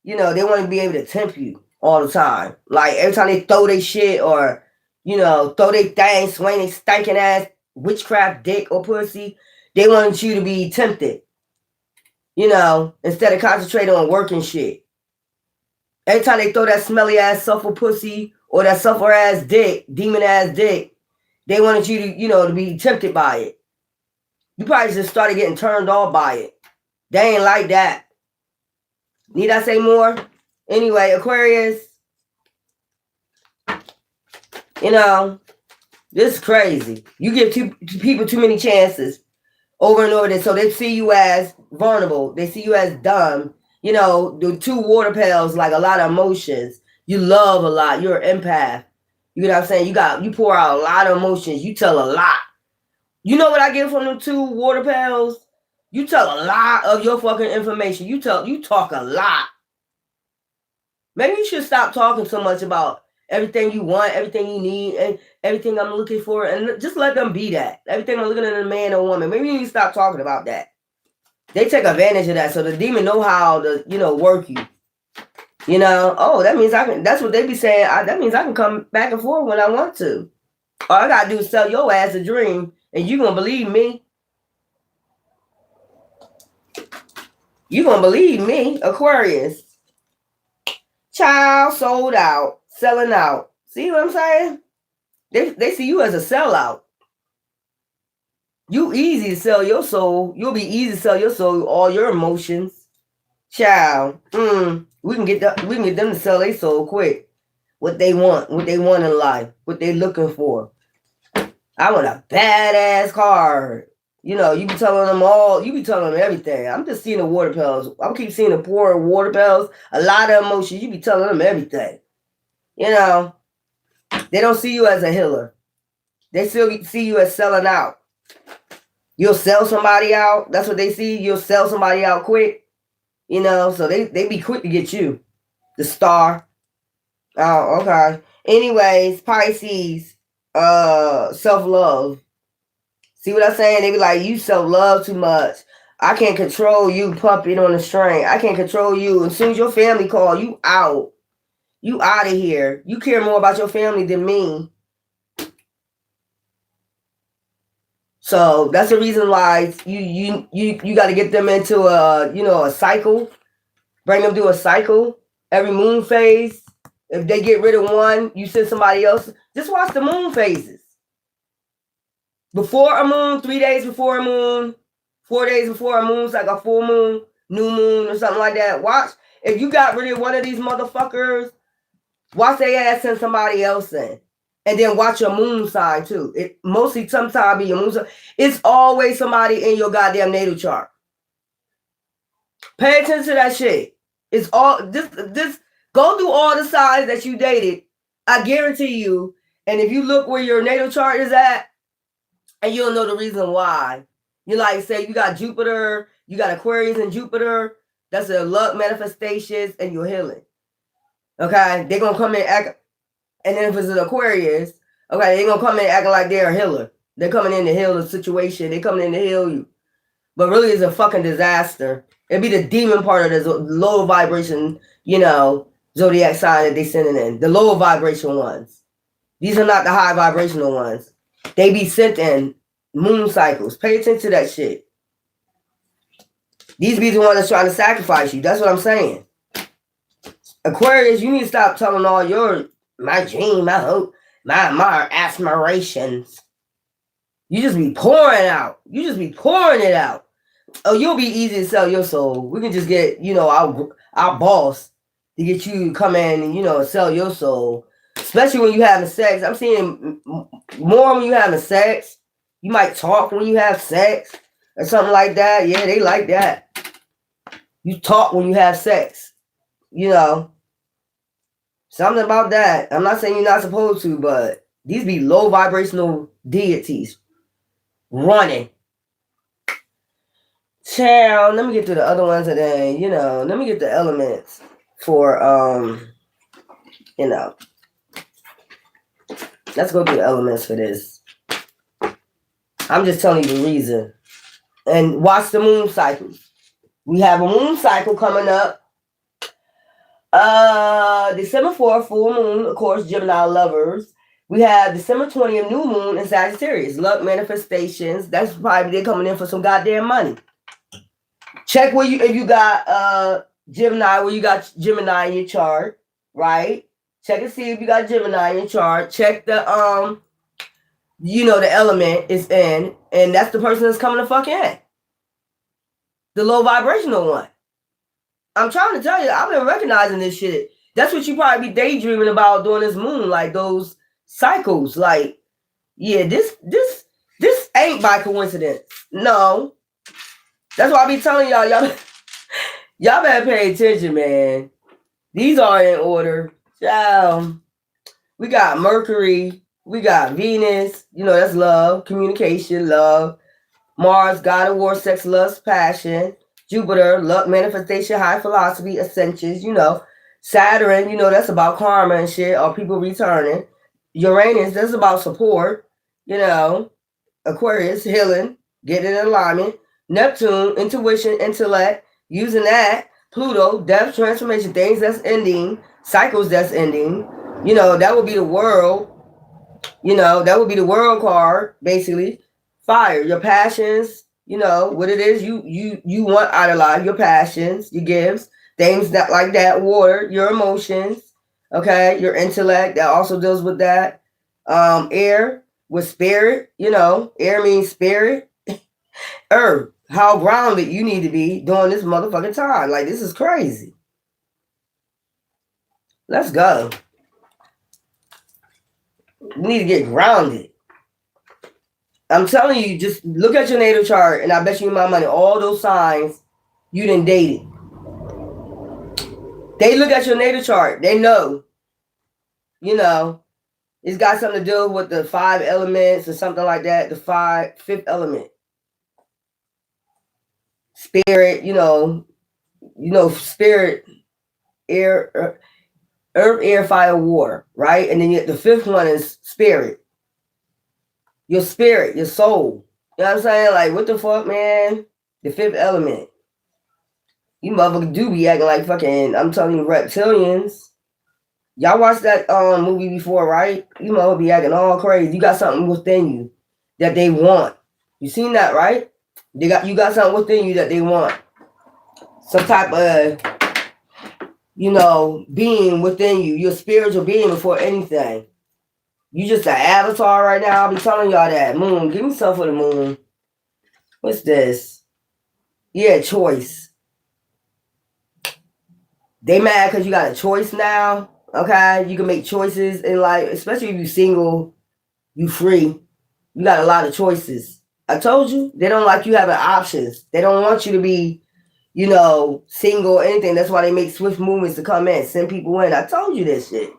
You know, they want to be able to tempt you all the time. Like every time they throw their shit or, you know, throw their thing, swing their stinking ass witchcraft dick or pussy, they want you to be tempted. You know, instead of concentrating on working shit. Every time they throw that smelly ass sulfur pussy or that sulfur ass dick, demon ass dick, they wanted you to, you know, to be tempted by it. You probably just started getting turned off by it. They ain't like that. Need I say more? Anyway, Aquarius. You know, this is crazy. You give people too many chances over and over. So they see you as vulnerable. They see you as dumb. You know, the 2 water pails, like a lot of emotions. You love a lot. You're an empath. You know what I'm saying? You pour out a lot of emotions. You tell a lot. You know what I get from them 2 water pails? You tell a lot of your fucking information. You talk a lot. Maybe you should stop talking so much about everything you want, everything you need, and everything I'm looking for, and just let them be that. Everything I'm looking at a man or woman. Maybe you need to stop talking about that. They take advantage of that, so the demon know how to, you know, work you. You know, oh, that means I can. That's what they be saying. That means I can come back and forth when I want to. All I gotta do is sell your ass a dream, and you gonna believe me. You gonna believe me, Aquarius. Child sold out, selling out. See what I'm saying? They see you as a sellout. You easy to sell your soul. You'll be easy to sell your soul, all your emotions. Child, we can get them to sell their soul quick. What they want in life, what they looking for. I want a badass car. You know, you be telling them everything. I'm just seeing the water pills. I keep seeing the poor water pills. A lot of emotions. You be telling them everything. You know, they don't see you as a healer. They still see you as selling out. You'll sell somebody out. That's what they see. You'll sell somebody out quick. You know, so they be quick to get you. The star. Oh, okay. Anyways, Pisces, self-love. See what I'm saying? They be like, you self-love too much. I can't control you puppet on the string. I can't control you. As soon as your family call, you out. You out of here. You care more about your family than me. So that's the reason why you got to get them into a cycle. Bring them to a cycle every moon phase. If they get rid of one, you send somebody else. Just watch the moon phases. Before a moon, 3 days before a moon, 4 days before a moon, it's like a full moon, new moon, or something like that. Watch. If you got rid of one of these motherfuckers, watch their ass send somebody else in. And then watch your moon sign too. It mostly sometimes be your moon sign. It's always somebody in your goddamn natal chart. Pay attention to that shit. It's all this go through all the signs that you dated. I guarantee you. And if you look where your natal chart is at, and you'll know the reason why. You like say you got Jupiter, you got Aquarius and Jupiter. That's the luck manifestations and your healing. Okay, they're gonna come in act, and then if it's an Aquarius, okay, they're gonna come in acting like they're a healer. They're coming in to heal the situation. They're coming in to heal you, but really it's a fucking disaster. It'd be the demon part of the lower vibration, zodiac sign that they sending in. The lower vibration ones. These are not the high vibrational ones. They be sent in moon cycles. Pay attention to that shit. These be the ones that's trying to sacrifice you. That's what I'm saying. Aquarius, you need to stop telling all my dream, my hope, my aspirations. You just be pouring out. You just be pouring it out. Oh, you'll be easy to sell your soul. We can just get, our boss to get you to come in and, sell your soul. Especially when you having sex. I'm seeing more when you having sex. You might talk when you have sex or something like that. Yeah, they like that. You talk when you have sex. Something about that. I'm not saying you're not supposed to, but these be low vibrational deities running. Child, let me get to the other ones today. Let me get the elements for let's go through the elements for this. I'm just telling you the reason. And watch the moon cycles. We have a moon cycle coming up. December 4th, full moon, of course, Gemini lovers. We have December 20th, new moon in Sagittarius. Luck manifestations. That's probably they're coming in for some goddamn money. Check if you got Gemini, where you got Gemini in your chart, right? Check and see if you got Gemini in your chart. Check the the element is in, and that's the person that's coming to fuck in. The low vibrational one. I'm trying to tell you, I've been recognizing this shit. That's what you probably be daydreaming about during this moon, like those cycles. Like, yeah, this ain't by coincidence. No. That's why I be telling y'all better pay attention, man. These are in order. We got Mercury, we got Venus, that's love, communication, love. Mars, God of war, sex, lust, passion. Jupiter, luck, manifestation, high philosophy, ascensions, Saturn, that's about karma and shit, or people returning. Uranus, that's about support, Aquarius, healing, getting in alignment. Neptune, intuition, intellect, using that. Pluto, death, transformation, things that's ending, cycles that's ending. That would be the world. That would be the world card, basically. Fire, your passions, what it is you want out of life, your passions, your gifts, things that like that. Water, your emotions, okay, your intellect, that also deals with that. Air with spirit, air means spirit. Earth, how grounded you need to be during this motherfucking time. Like, this is crazy. Let's go. You need to get grounded. I'm telling you, just look at your natal chart, and I bet you my money, all those signs you done dated. They look at your natal chart. They know. It's got something to do with the 5 elements or something like that. The fifth element. Spirit, spirit, air, earth, air, fire, water, right? And then the 5th one is spirit. Your spirit, your soul. You know what I'm saying? Like, what the fuck, man? The 5th element. You motherfuckers do be acting like fucking, I'm telling you, reptilians. Y'all watched that movie before, right? You motherfuckers be acting all crazy. You got something within you that they want. You seen that, right? You got something within you that they want. Some type of, being within you. Your spiritual being before anything. You just an avatar right now. I'll be telling y'all that. Moon. Give me something for the moon. What's this? Yeah, choice. They mad because you got a choice now. Okay? You can make choices in life. Especially if you're single. You free. You got a lot of choices. I told you. They don't like you having options. They don't want you to be, single or anything. That's why they make swift movements to come in. Send people in. I told you this shit.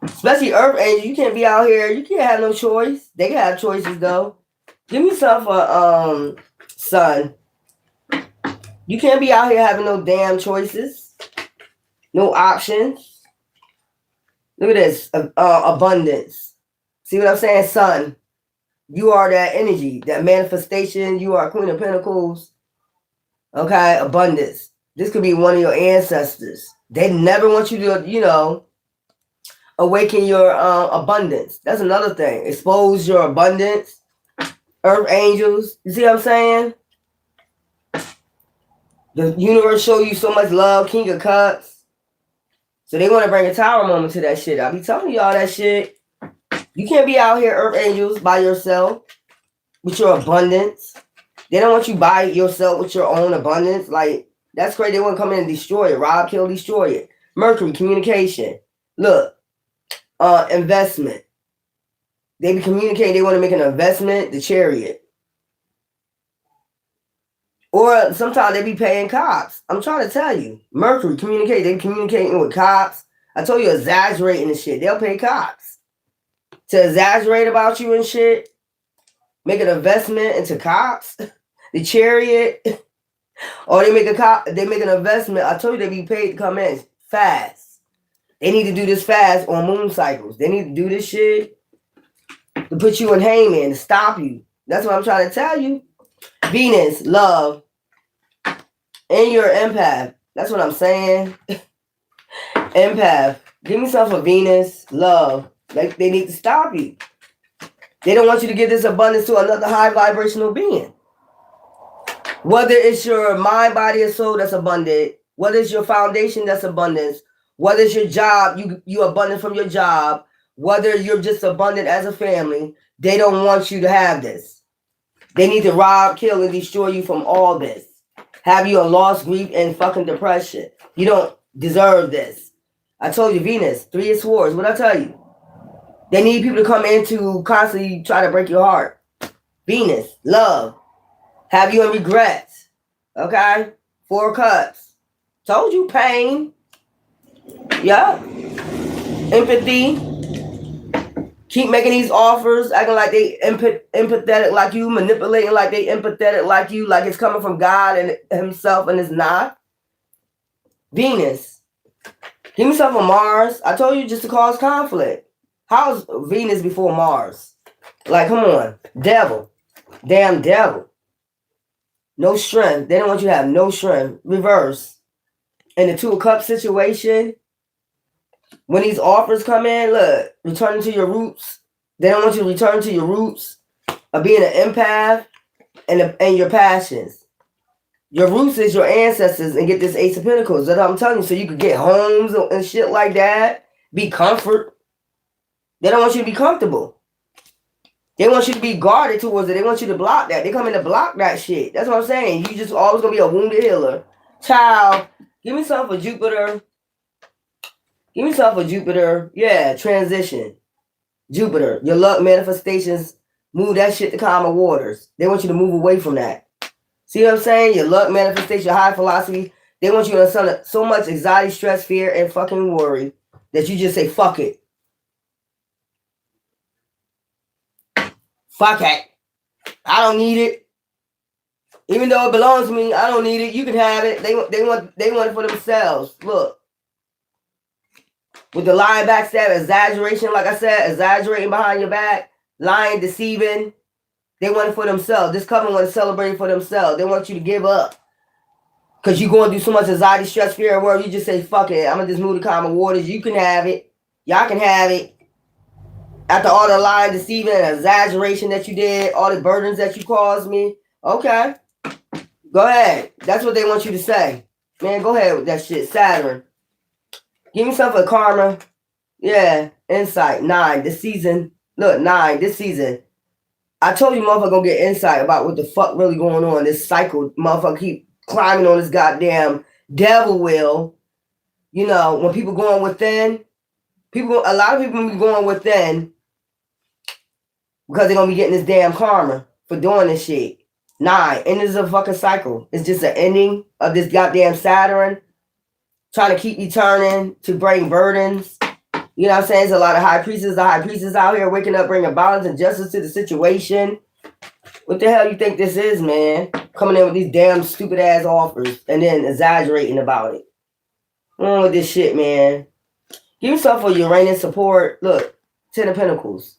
Especially Earth Angel, you can't be out here. You can't have no choice. They can have choices though. Give me some for Sun. You can't be out here having no damn choices, no options. Look at this, abundance. See what I'm saying, Sun? You are that energy, that manifestation. You are Queen of Pentacles. Okay, abundance. This could be one of your ancestors. They never want you to, awaken your abundance. That's another thing. Expose your abundance. Earth angels. You see what I'm saying? The universe show you so much love. King of Cups. So they want to bring a tower moment to that shit. I'll be telling y'all that shit. You can't be out here, Earth angels, by yourself with your abundance. They don't want you by yourself with your own abundance. Like, that's crazy. They want to come in and destroy it. Rob, kill, destroy it. Mercury, communication. Look. Investment. They be communicating. They want to make an investment. The Chariot. Or sometimes they be paying cops. I'm trying to tell you. Mercury, communicate. They be communicating with cops. I told you, exaggerating and shit. They'll pay cops to exaggerate about you and shit. Make an investment into cops. The Chariot. Or they make an investment. I told you they be paid to come in fast. They need to do this fast on moon cycles. They need to do this shit to put you in Haman, to stop you. That's what I'm trying to tell you. Venus, love, and you're an empath. That's what I'm saying. Empath. Give me something for Venus, love. Like, they need to stop you. They don't want you to give this abundance to another high vibrational being. Whether it's your mind, body, or soul that's abundant, whether it's your foundation that's abundance, whether it's your job, you abundant from your job, whether you're just abundant as a family, they don't want you to have this. They need to rob, kill, and destroy you from all this. Have you a loss, grief, and fucking depression. You don't deserve this. I told you, Venus, 3 of Swords. What I tell you? They need people to come in to constantly try to break your heart. Venus, love. Have you in regrets. Okay? 4 of Cups. Told you, pain. Yeah. Empathy. Keep making these offers, acting like they empathetic like you, manipulating like they empathetic like you, like it's coming from God and himself, and it's not. Venus. Give me something from Mars. I told you just to cause conflict. How's Venus before Mars? Like, come on. Devil. Damn devil. No strength. They don't want you to have no strength. Reverse. in the Two of Cups situation, when these offers come in, look, returning to your roots. They don't want you to return to your roots of being an empath and your passions. Your roots is your ancestors and get this Ace of Pentacles. That's what I'm telling you. So you could get homes and shit like that. Be comfort. They don't want you to be comfortable. They want you to be guarded towards it. They want you to block that. They come in to block that shit. That's what I'm saying. You just always gonna be a wounded healer. Child, give me something for Jupiter. Give me something for Jupiter. Yeah, transition. Jupiter, your luck manifestations, move that shit to calmer waters. They want you to move away from that. See what I'm saying? Your luck manifestation, high philosophy. They want you to so much anxiety, stress, fear, and fucking worry that you just say, fuck it. Fuck it. I don't need it. Even though it belongs to me, I don't need it. You can have it. They want it for themselves. Look. With the lying, backstab, exaggeration, like I said, exaggerating behind your back, lying, deceiving. They want it for themselves. This coven want to celebrate for themselves. They want you to give up. Because you're going through so much anxiety, stress, fear, and worry. You just say, fuck it. I'm going to just move to calmer waters. You can have it. Y'all can have it. After all the lying, deceiving, and exaggeration that you did, all the burdens that you caused me. Okay. Go ahead. That's what they want you to say. Man, go ahead with that shit. Saturn. Give me something for karma. Yeah. Insight. 9. This season. Look, 9. This season. I told you motherfucker gonna get insight about what the fuck really going on. This cycle. Motherfucker keep climbing on this goddamn devil wheel. You know, when people going within, a lot of people be going within because they're gonna be getting this damn karma for doing this shit. 9. And this is a fucking cycle. It's just an ending of this goddamn Saturn trying to keep you turning to bring burdens. You know what I'm saying? There's a lot of high priestesses out here waking up, bringing balance and justice to the situation. What the hell you think this is, man? Coming in with these damn stupid ass offers and then exaggerating about it. With this shit, man. Give me something for Uranus support. Look, 10 of Pentacles.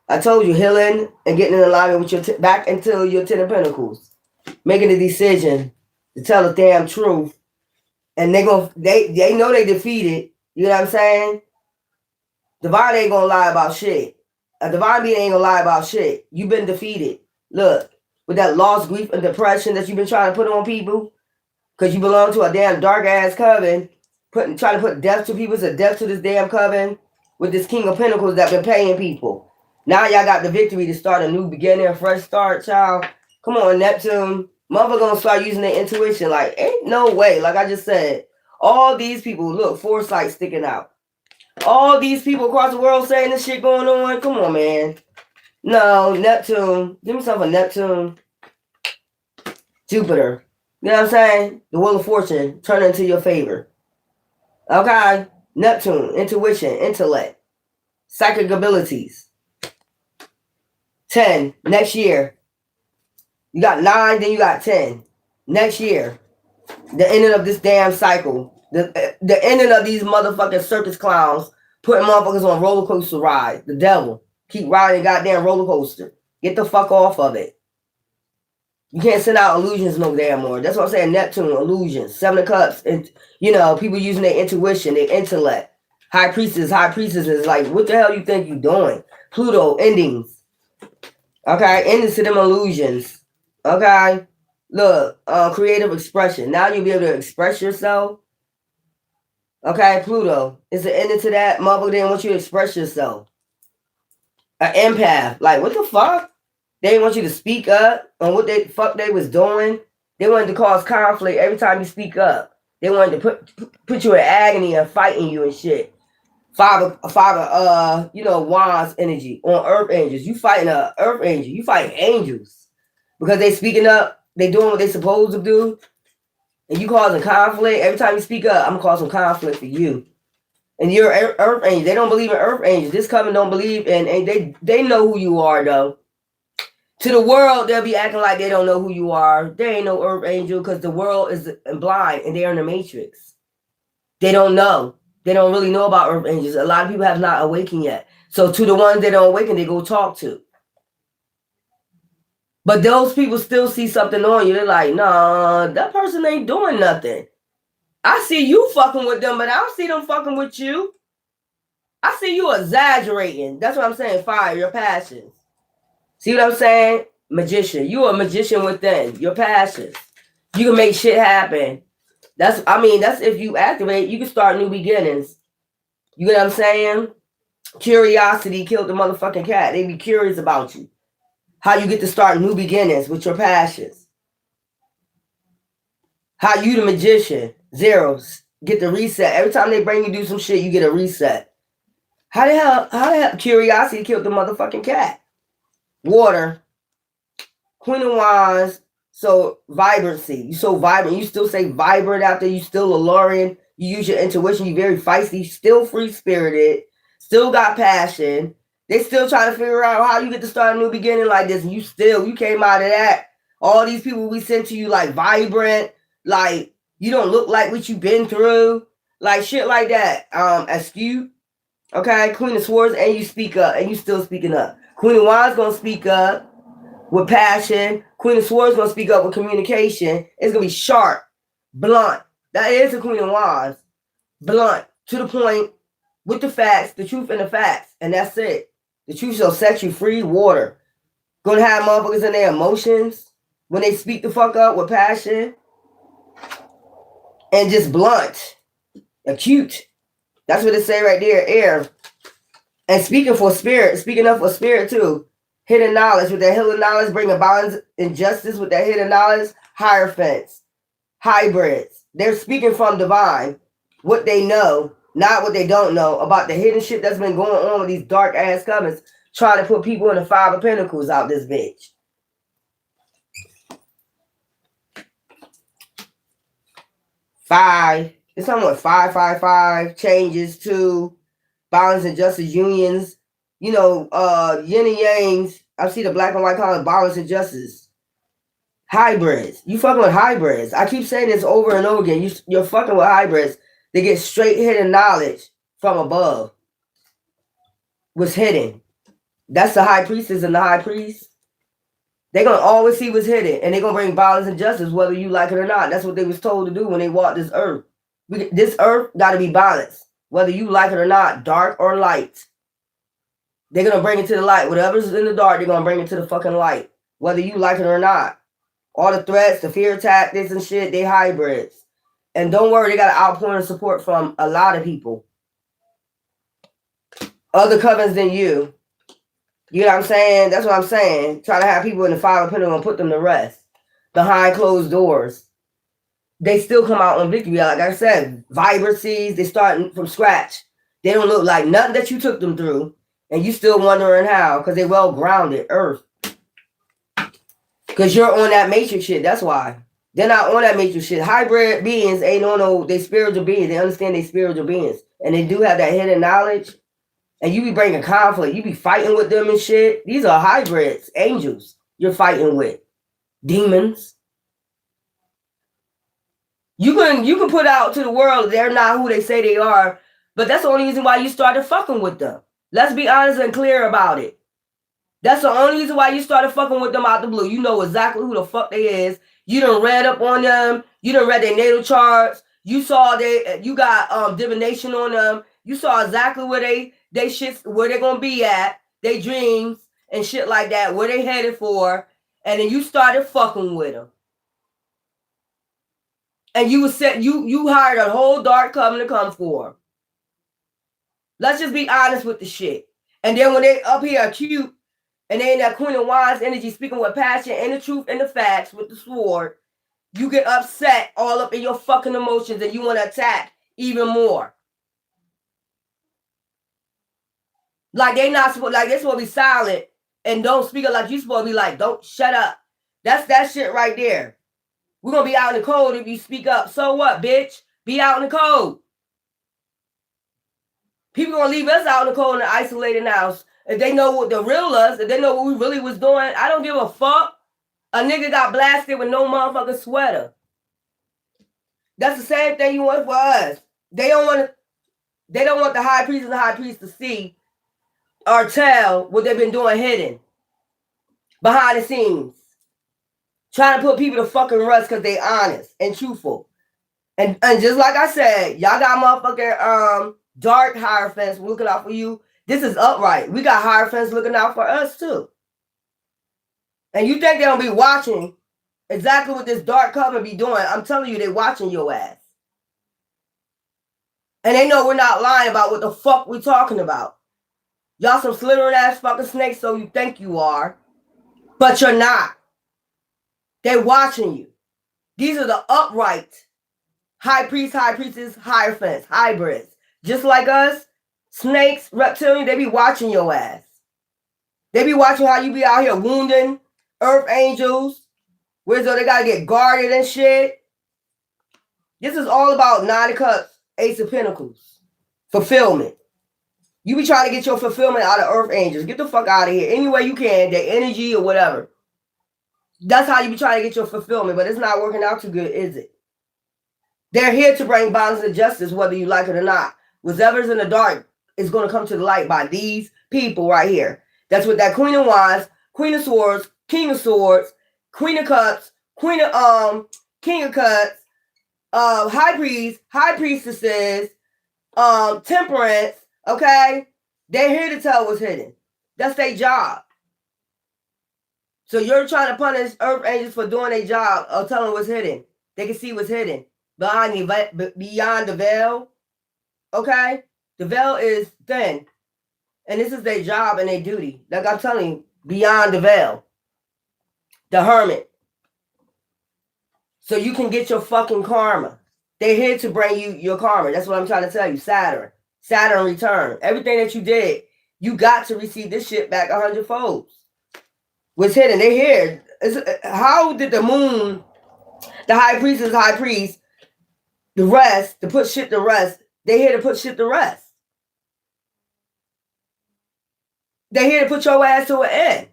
I told you, healing and getting in alignment with your back into your 10 of Pentacles. Making a decision to tell the damn truth. And they know they defeated. You know what I'm saying? Divine ain't gonna lie about shit. A divine being ain't gonna lie about shit. You've been defeated. Look, with that loss, grief, and depression that you've been trying to put on people, because you belong to a damn dark ass coven, trying to put death to people, a death to this damn coven with this King of Pentacles that been paying people. Now y'all got the victory to start a new beginning, a fresh start, child. Come on, Neptune. Mother gonna start using their intuition. Like, ain't no way. Like I just said, all these people, look, foresight sticking out. All these people across the world saying this shit going on. Come on, man. No, Neptune. Give me something for Neptune. Jupiter. You know what I'm saying? The Wheel of Fortune. Turn it into your favor. Okay? Neptune. Intuition. Intellect. Psychic abilities. 10. Next year. You got 9, then you got 10. Next year. The ending of this damn cycle. The ending of these motherfucking circus clowns putting motherfuckers on roller coaster rides. The devil. Keep riding a goddamn roller coaster. Get the fuck off of it. You can't send out illusions no damn more. That's what I'm saying. Neptune, illusions. 7 of Cups. And, you know, people using their intuition, their intellect. High priestesses. Like, what the hell you think you doing? Pluto, endings. Okay? Endings to them illusions. Okay? Look, creative expression. Now you'll be able to express yourself. Okay, Pluto. It's an ending to that. Motherfucker didn't want you to express yourself. An empath. Like, what the fuck? They didn't want you to speak up on what the fuck they was doing. They wanted to cause conflict every time you speak up. They wanted to put you in agony and fighting you and shit. Five of wands energy on earth angels. You fighting a earth angel. You fighting angels. Because they speaking up. They doing what they supposed to do. And you causing conflict. Every time you speak up, I'm going to cause some conflict for you. And you're earth angel. They don't believe in earth angels. This coven don't believe in, and they know who you are, though. To the world, they'll be acting like they don't know who you are. There ain't no earth angel because the world is blind and they're in the matrix. They don't know. They don't really know about earth angels. A lot of people have not awakened yet. So to the ones that don't awaken, they go talk to. But those people still see something on you. They're like, nah, that person ain't doing nothing. I see you fucking with them, but I don't see them fucking with you. I see you exaggerating. That's what I'm saying. Fire your passions. See what I'm saying? Magician. You a magician within your passions. You can make shit happen. That's if you activate, you can start new beginnings. You get what I'm saying? Curiosity killed the motherfucking cat. They be curious about you. How you get to start new beginnings with your passions. How you the magician. Zeros. Get the reset. Every time they bring you do some shit, you get a reset. How the hell curiosity killed the motherfucking cat? Water. Queen of Wands. So vibrancy. You so vibrant. You still say vibrant out there. You still alluring. You use your intuition. You very feisty. Still free spirited. Still got passion. They still trying to figure out how you get to start a new beginning like this. And you came out of that. All these people we sent to you like vibrant. Like you don't look like what you've been through. Like shit like that. Astute. Okay. Queen of Swords. And you speak up. And you still speaking up. Queen of Wands gonna speak up with passion. Queen of Swords gonna speak up with communication. It's gonna be sharp, blunt. That is the Queen of Wands. Blunt, to the point, with the facts, the truth and the facts. And that's it. The truth shall set you free. Water. Gonna have motherfuckers in their emotions when they speak the fuck up with passion. And just blunt. Acute. That's what it say right there. Air. And speaking for spirit. Speaking up for spirit too. Hidden knowledge. With that hidden knowledge, bringing balance and justice with that hidden knowledge. Hierophants. Hybrids. They're speaking from divine. What they know, not what they don't know, about the hidden shit that's been going on with these dark ass covens, trying to put people in the Five of Pentacles out this bitch. Five. It's something with 555 changes to balance and justice unions. You know, yin and yangs. I see the black and white color balance and justice. Hybrids. You fucking with hybrids. I keep saying this over and over again. You're fucking with hybrids. They get straight hidden knowledge from above. What's hidden. That's the high priestess and the high priest. They're going to always see what's hidden. And they're going to bring balance and justice whether you like it or not. That's what they was told to do when they walked this earth. This earth got to be balanced. Whether you like it or not. Dark or light. They're going to bring it to the light. Whatever's in the dark, they're going to bring it to the fucking light. Whether you like it or not. All the threats, the fear tactics and shit, they hybrids. And don't worry, they got an outpouring of support from a lot of people. Other covens than you. You know what I'm saying? That's what I'm saying. Try to have people in the Five of Pentacles and put them to rest. Behind closed doors. They still come out on victory. Like I said, vibrancies, they start from scratch. They don't look like nothing that you took them through. And you still wondering how. Because they're well grounded. Earth. Because you're on that matrix shit. That's why. They're not on that matrix shit. Hybrid beings ain't on no, they spiritual beings. They understand they spiritual beings. And they do have that hidden knowledge. And you be bringing conflict. You be fighting with them and shit. These are hybrids. Angels you're fighting with. Demons. You can put out to the world they're not who they say they are. But that's the only reason why you started fucking with them. Let's be honest and clear about it. That's the only reason why you started fucking with them out the blue. You know exactly who the fuck they is. You done read up on them. You done read their natal charts. You saw you got divination on them. You saw exactly where they shits, where they're gonna be at, they dreams and shit like that, where they headed for, and then you started fucking with them. And you hired a whole dark coven to come for them. Let's just be honest with the shit. And then when they up here are cute, and they in that Queen of Wands energy, speaking with passion and the truth and the facts with the sword, you get upset all up in your fucking emotions and you want to attack even more. Like they not supposed, like they're supposed to be silent and don't speak up like you supposed to be like, don't shut up. That's that shit right there. We're going to be out in the cold if you speak up. So what, bitch? Be out in the cold. People going to leave us out in the cold in the isolated house. If they know what the real us, if they know what we really was doing, I don't give a fuck. A nigga got blasted with no motherfucking sweater. That's the same thing you want for us. They don't want the high priest and the high priest to see or tell what they've been doing hidden. Behind the scenes. Trying to put people to fucking rust because they honest and truthful. And just like I said, y'all got motherfucking dark Hierophants looking out for you. This is upright. We got Hierophants looking out for us too. And you think they don't be watching exactly what this dark coven be doing? I'm telling you, they watching your ass. And they know we're not lying about what the fuck we talking about. Y'all some slithering ass fucking snakes, so you think you are. But you're not. They watching you. These are the upright high priests, high priestesses, Hierophants, hybrids. Just like us, snakes, reptilian, they be watching your ass. They be watching how you be out here wounding earth angels. Whereas though they gotta get guarded and shit. This is all about Nine of Cups, Ace of Pentacles. Fulfillment. You be trying to get your fulfillment out of earth angels. Get the fuck out of here. Any way you can, their energy or whatever. That's how you be trying to get your fulfillment, but it's not working out too good, is it? They're here to bring balance and justice, whether you like it or not. Whatever's in the dark is going to come to the light by these people right here. That's what that Queen of Wands, Queen of Swords, King of Swords, Queen of Cups, King of Cups, High Priest, High Priestesses, Temperance, okay? They're here to tell what's hidden. That's their job. So you're trying to punish earth angels for doing their job of telling what's hidden. They can see what's hidden beyond the veil. Okay? The veil is thin. And this is their job and their duty. Like I'm telling you, beyond the veil. The hermit. So you can get your fucking karma. They're here to bring you your karma. That's what I'm trying to tell you. Saturn. Saturn return. Everything that you did, you got to receive this shit back 100-fold. What's hidden? They're here. How did the moon, the high priestess, high priest, the rest, to put shit to rest, they're here to put shit to rest. They're here to put your ass to an end.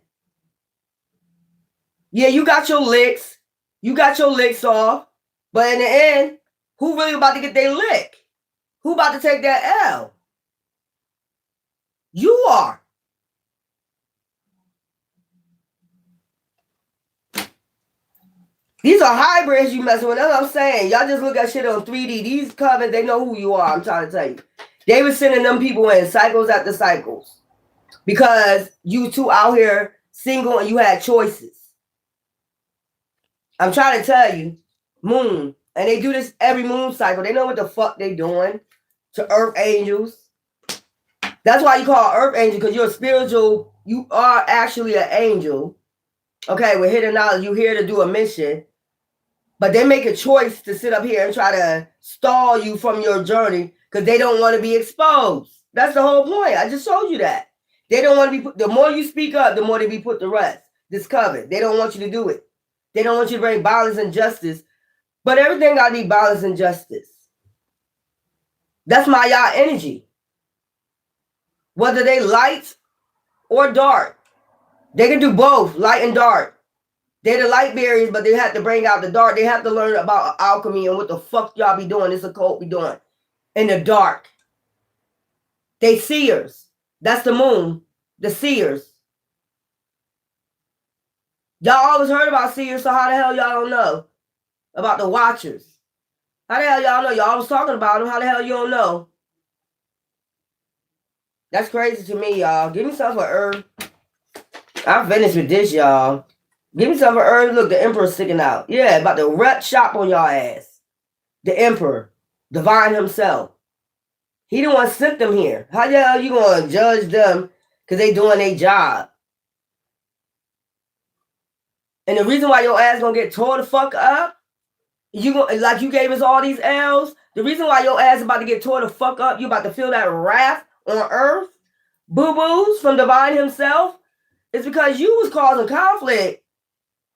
Yeah, you got your licks. You got your licks off. But in the end, who really about to get their lick? Who about to take that L? You are. These are hybrids you messing with. That's what I'm saying. Y'all just look at shit on 3D. These covens, they know who you are. I'm trying to tell you. They were sending them people in cycles after cycles. Because you two out here single and you had choices. I'm trying to tell you. Moon. And they do this every moon cycle. They know what the fuck they doing to earth angels. That's why you call earth angel, because you're a spiritual. You are actually an angel. Okay, with hidden knowledge. You're here to do a mission. But they make a choice to sit up here and try to stall you from your journey because they don't want to be exposed. That's the whole point. I just showed you that. They don't want to be put, the more you speak up, the more they be put to rest. Discovered. They don't want you to do it. They don't want you to bring balance and justice. But everything got to be balance and justice. That's my y'all energy. Whether they light or dark. They can do both, light and dark. They're the light bearers, but they have to bring out the dark. They have to learn about alchemy and what the fuck y'all be doing. This occult be doing in the dark. They seers. That's the moon. The seers. Y'all always heard about seers, so how the hell y'all don't know about the watchers? How the hell y'all know? Y'all was talking about them. How the hell you don't know? That's crazy to me, y'all. Give me some for herb. I'm finished with this, y'all. Give me some for herb. Look, the emperor sticking out. Yeah, about to rep shop on y'all ass. The emperor. Divine himself. He the one sent them here. How the hell you gonna judge them because they doing their job? And the reason why your ass gonna get tore the fuck up, you gonna, like you gave us all these L's. The reason why your ass about to get tore the fuck up, you about to feel that wrath on earth, boo-boos from divine himself, is because you was causing conflict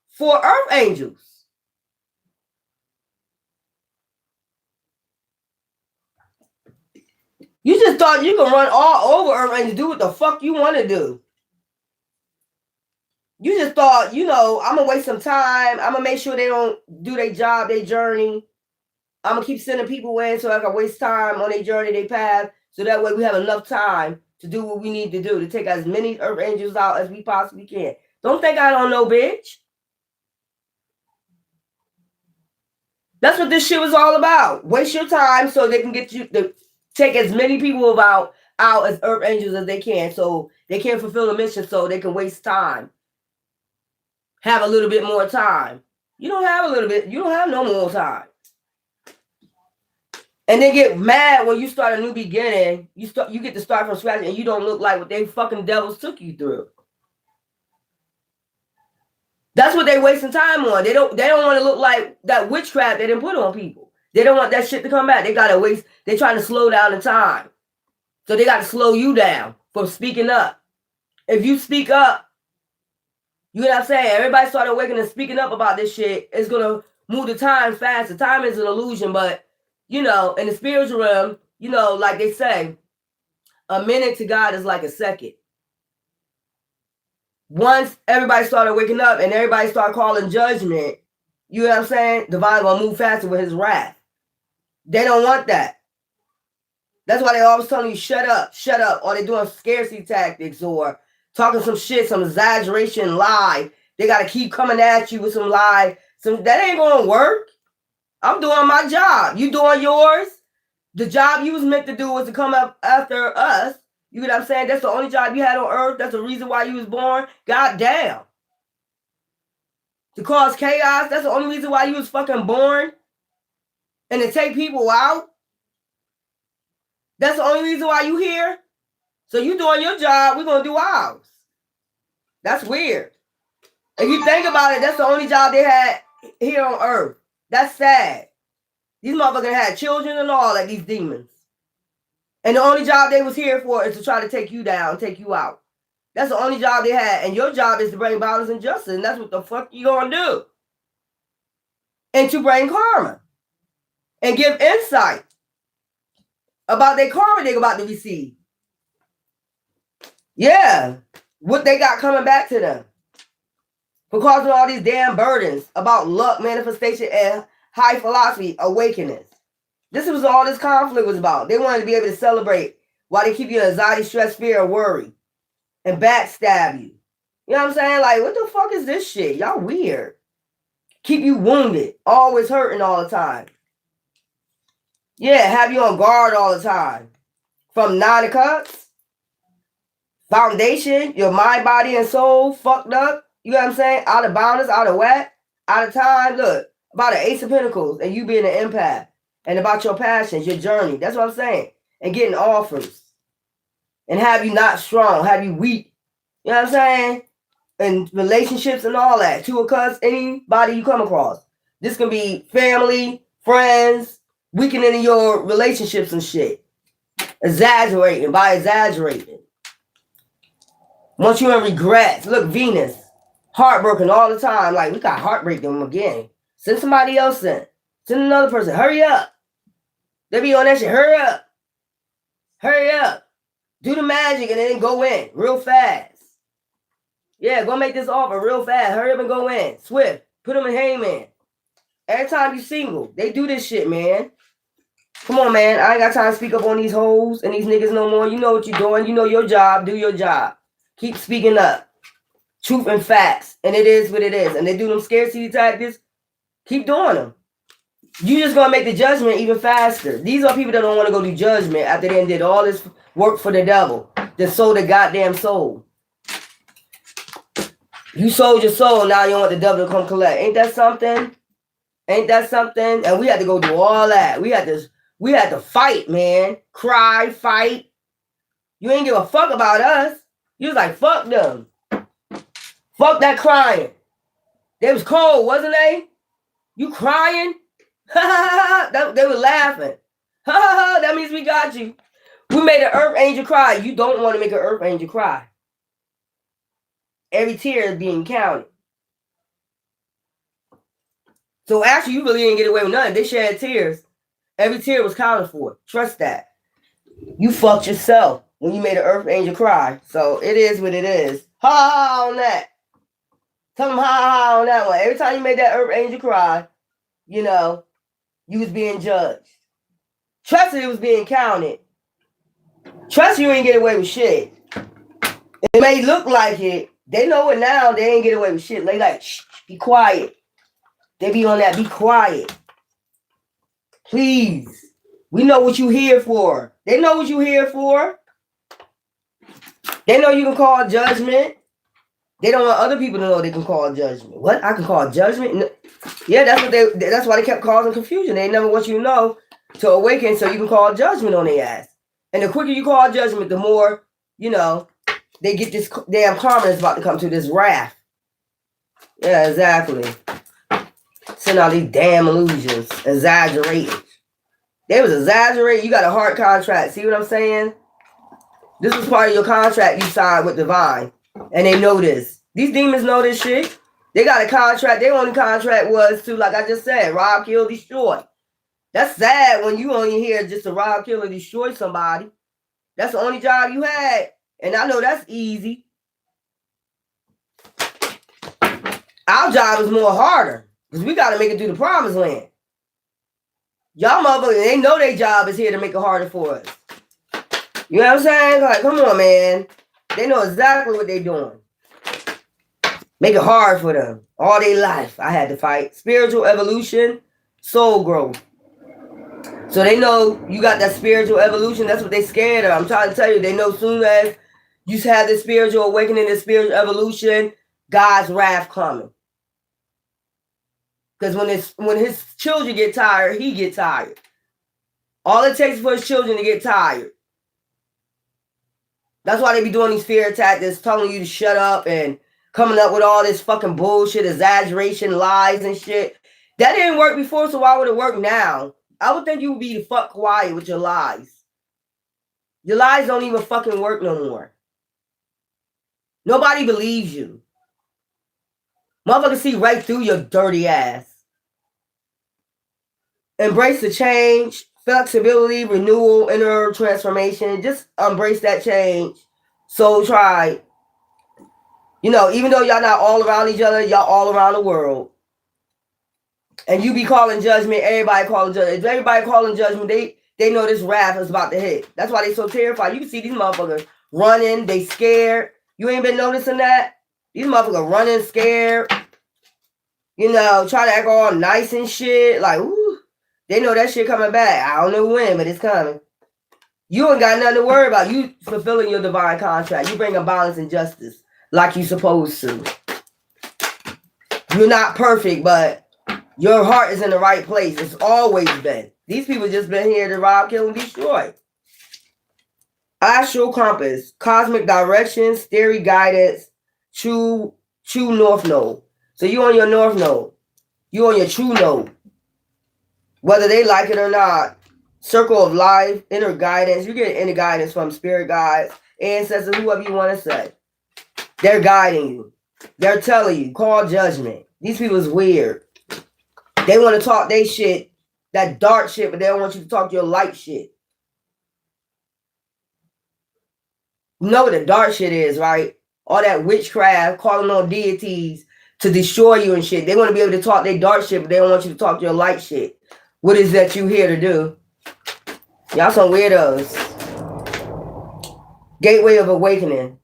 for earth angels. You just thought you could run all over earth angels, do what the fuck you want to do. You just thought, you know, I'm going to waste some time. I'm going to make sure they don't do their job, their journey. I'm going to keep sending people in so I can waste time on their journey, their path. So that way we have enough time to do what we need to do, to take as many earth angels out as we possibly can. Don't think I don't know, bitch. That's what this shit was all about. Waste your time so they can get you to take as many people out as Earth Angels as they can, so they can fulfill the mission, so they can waste time. Have a little bit more time. You don't have a little bit. You don't have no more time. And then get mad when you start a new beginning. You get to start from scratch, and you don't look like what they fucking devils took you through. That's what they wasting time on. They don't want to look like that witchcraft they didn't put on people. They don't want that shit to come back. They gotta waste. They trying to slow down the time, so they got to slow you down from speaking up. If you speak up, you know what I'm saying? Everybody started waking and speaking up about this shit. It's gonna move the time faster. Time is an illusion, but you know, in the spiritual realm, you know, like they say, a minute to God is like a second. Once everybody started waking up and everybody started calling judgment, you know what I'm saying? Divine gonna move faster with his wrath. They don't want that. That's why they always telling you, shut up, or they doing scarcity tactics or talking some shit, some exaggeration, lie. They gotta keep coming at you with some lie. That ain't gonna work. I'm doing my job. You doing yours. The job you was meant to do was to come up after us. You know what I'm saying? That's the only job you had on earth. That's the reason why you was born. God damn. To cause chaos. That's the only reason why you was fucking born. And to take people out. That's the only reason why you here. So you doing your job. We're going to do ours. That's weird. If you think about it, that's the only job they had here on earth. That's sad. These motherfuckers had children and all, like these demons. And the only job they was here for is to try to take you down, take you out. That's the only job they had. And your job is to bring balance and justice. And that's what the fuck you gonna do. And to bring karma. And give insight about their karma they're about to receive. Yeah. What they got coming back to them. Because of all these damn burdens about luck, manifestation, and high philosophy, awakenings. This was all this conflict was about. They wanted to be able to celebrate while they keep you in anxiety, stress, fear, and worry. And backstab you. You know what I'm saying? Like, what the fuck is this shit? Y'all weird. Keep you wounded. Always hurting all the time. Yeah, have you on guard all the time. From 9 of Cups. Foundation. Your mind, body, and soul fucked up. You know what I'm saying? Out of balance, out of whack, out of time. Look, about an Ace of Pentacles and you being an empath. And about your passions, your journey. That's what I'm saying. And getting offers. And have you not strong. Have you weak. You know what I'm saying? And relationships and all that. 2 of Cups, anybody you come across. This can be family, friends, weakening your relationships and shit. Exaggerating by exaggerating. Once you're in regrets. Look, Venus. Heartbroken all the time. Like, we got heartbreak them again. Send somebody else in. Send another person. Hurry up. They be on that shit. Hurry up. Hurry up. Do the magic and then go in real fast. Yeah, go make this offer real fast. Hurry up and go in. Swift. Put them in Heyman. Every time you single, they do this shit, man. Come on, man. I ain't got time to speak up on these hoes and these niggas no more. You know what you're doing. You know your job. Do your job. Keep speaking up. Truth and facts. And it is what it is. And they do them scarcity tactics. Keep doing them. You just gonna make the judgment even faster. These are people that don't want to go do judgment after they did all this work for the devil. That sold the goddamn soul. You sold your soul, now you want the devil to come collect. Ain't that something? Ain't that something? And we had to go do all that. We had to fight, man. Cry, fight. You ain't give a fuck about us. You was like, fuck them. Fuck that crying. They was cold, wasn't they? You crying? They were laughing. That means we got you. We made an earth angel cry. You don't want to make an earth angel cry. Every tear is being counted. So actually, you really didn't get away with nothing. They shed tears. Every tear was counted for. Trust that. You fucked yourself when you made an earth angel cry. So it is what it is. Ha ha on that. Tell them ha ha on that one. Every time you made that earth angel cry, you know, you was being judged. Trust it was being counted. Trust you ain't get away with shit. It may look like it. They know it now. They ain't get away with shit. They like, shh, be quiet. They be on that, be quiet. Please. We know what you here for. They know what you here for. They know you can call judgment. They don't want other people to know they can call judgment. What? I can call judgment? No. Yeah, that's why they kept causing confusion. They never want you to know to awaken so you can call judgment on their ass. And the quicker you call judgment, the more, they get this damn karma that's about to come to this wrath. Yeah, exactly. Send all these damn illusions. Exaggerating. They was exaggerating. You got a heart contract. See what I'm saying? This was part of your contract you signed with Divine. And they know this. These demons know this shit. They got a contract. Their only contract was to, like I just said, rob, kill, destroy. That's sad when you only here just to rob, kill, and destroy somebody. That's the only job you had. And I know that's easy. Our job is more harder. Because we got to make it through the promised land. Y'all motherfuckers, they know their job is here to make it harder for us. You know what I'm saying? Like, come on, man. They know exactly what they're doing. Make it hard for them. All their life, I had to fight. Spiritual evolution, soul growth. So they know you got that spiritual evolution. That's what they scared of. I'm trying to tell you, they know soon as you have this spiritual awakening, this spiritual evolution, God's wrath coming. Because when his children get tired, he get tired. All it takes for his children to get tired. That's why they be doing these fear tactics, telling you to shut up and coming up with all this fucking bullshit, exaggeration, lies and shit. That didn't work before, so why would it work now? I would think you would be the fuck quiet with your lies. Your lies don't even fucking work no more. Nobody believes you. Motherfuckers see right through your dirty ass. Embrace the change, flexibility, renewal, inner transformation. Just embrace that change. Soul tribe. Even though y'all not all around each other, y'all all around the world. And you be calling judgment, everybody calling judgment. If everybody calling judgment, they know this wrath is about to hit. That's why they so terrified. You can see these motherfuckers running, they scared. You ain't been noticing that? These motherfuckers running, scared. Trying to act all nice and shit. Like, ooh. They know that shit coming back. I don't know when, but it's coming. You ain't got nothing to worry about. You fulfilling your divine contract. You bringing balance and justice like you supposed to. You're not perfect, but your heart is in the right place. It's always been. These people just been here to rob, kill, and destroy. Astral compass, cosmic directions, theory guidance, true north node. So you on your north node. You on your true node. Whether they like it or not, circle of life, inner guidance. You get inner guidance from spirit guides, ancestors, whoever you want to say. They're guiding you. They're telling you, call judgment. These people is weird. They want to talk their shit, that dark shit, but they don't want you to talk your light shit. You know what the dark shit is, right? All that witchcraft, calling on deities to destroy you and shit. They want to be able to talk their dark shit, but they don't want you to talk your light shit. What is that you here to do? Y'all some weirdos. Gateway of awakening.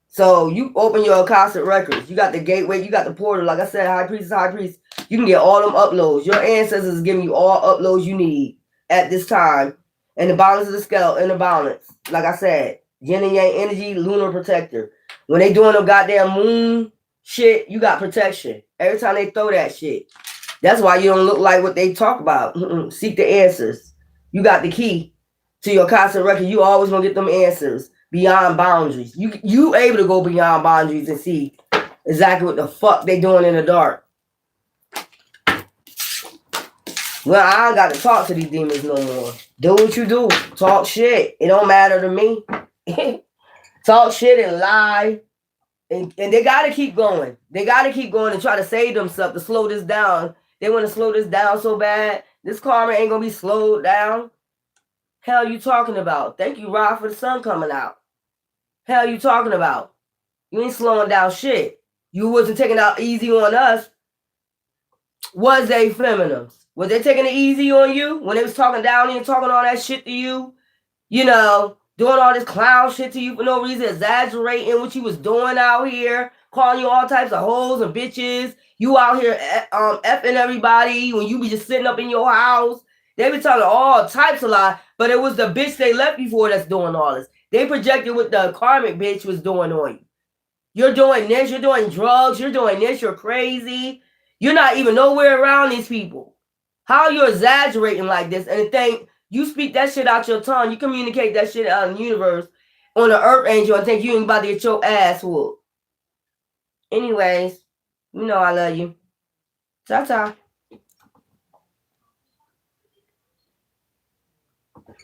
So you open your Akashic records. You got the gateway. You got the portal. Like I said, high priest. You can get all them uploads. Your ancestors is giving you all uploads you need at this time. And the balance of the scale, inner balance. Like I said, yin and yang energy, lunar protector. When they doing them goddamn moon shit, you got protection. Every time they throw that shit. That's why you don't look like what they talk about. Seek the answers. You got the key to your Akashic record. You always gonna get them answers beyond boundaries. You able to go beyond boundaries and see exactly what the fuck they doing in the dark. Well, I don't got to talk to these demons no more. Do what you do. Talk shit. It don't matter to me. Talk shit and lie. And they got to keep going. They got to keep going and try to save themselves to slow this down. They want to slow this down so bad. This karma ain't going to be slowed down. Hell you talking about? Thank you, Rod, for the sun coming out. Hell you talking about? You ain't slowing down shit. You wasn't taking out easy on us. Was they feminines? Was they taking it easy on you? When they was talking down and talking all that shit to you? Doing all this clown shit to you for no reason, exaggerating what you was doing out here, calling you all types of hoes and bitches. You out here effing everybody when you be just sitting up in your house They be telling all types of lies, but it was the bitch they left before that's doing all this. They projected what the karmic bitch was doing on you. You're doing this, you're doing drugs, you're doing this, you're crazy. You're not even nowhere around these people. How you exaggerating like this? And the thing, you speak that shit out your tongue, you communicate that shit out in the universe on the earth angel and think you ain't about to get your ass whooped. Anyways, you know I love you. Ta-ta.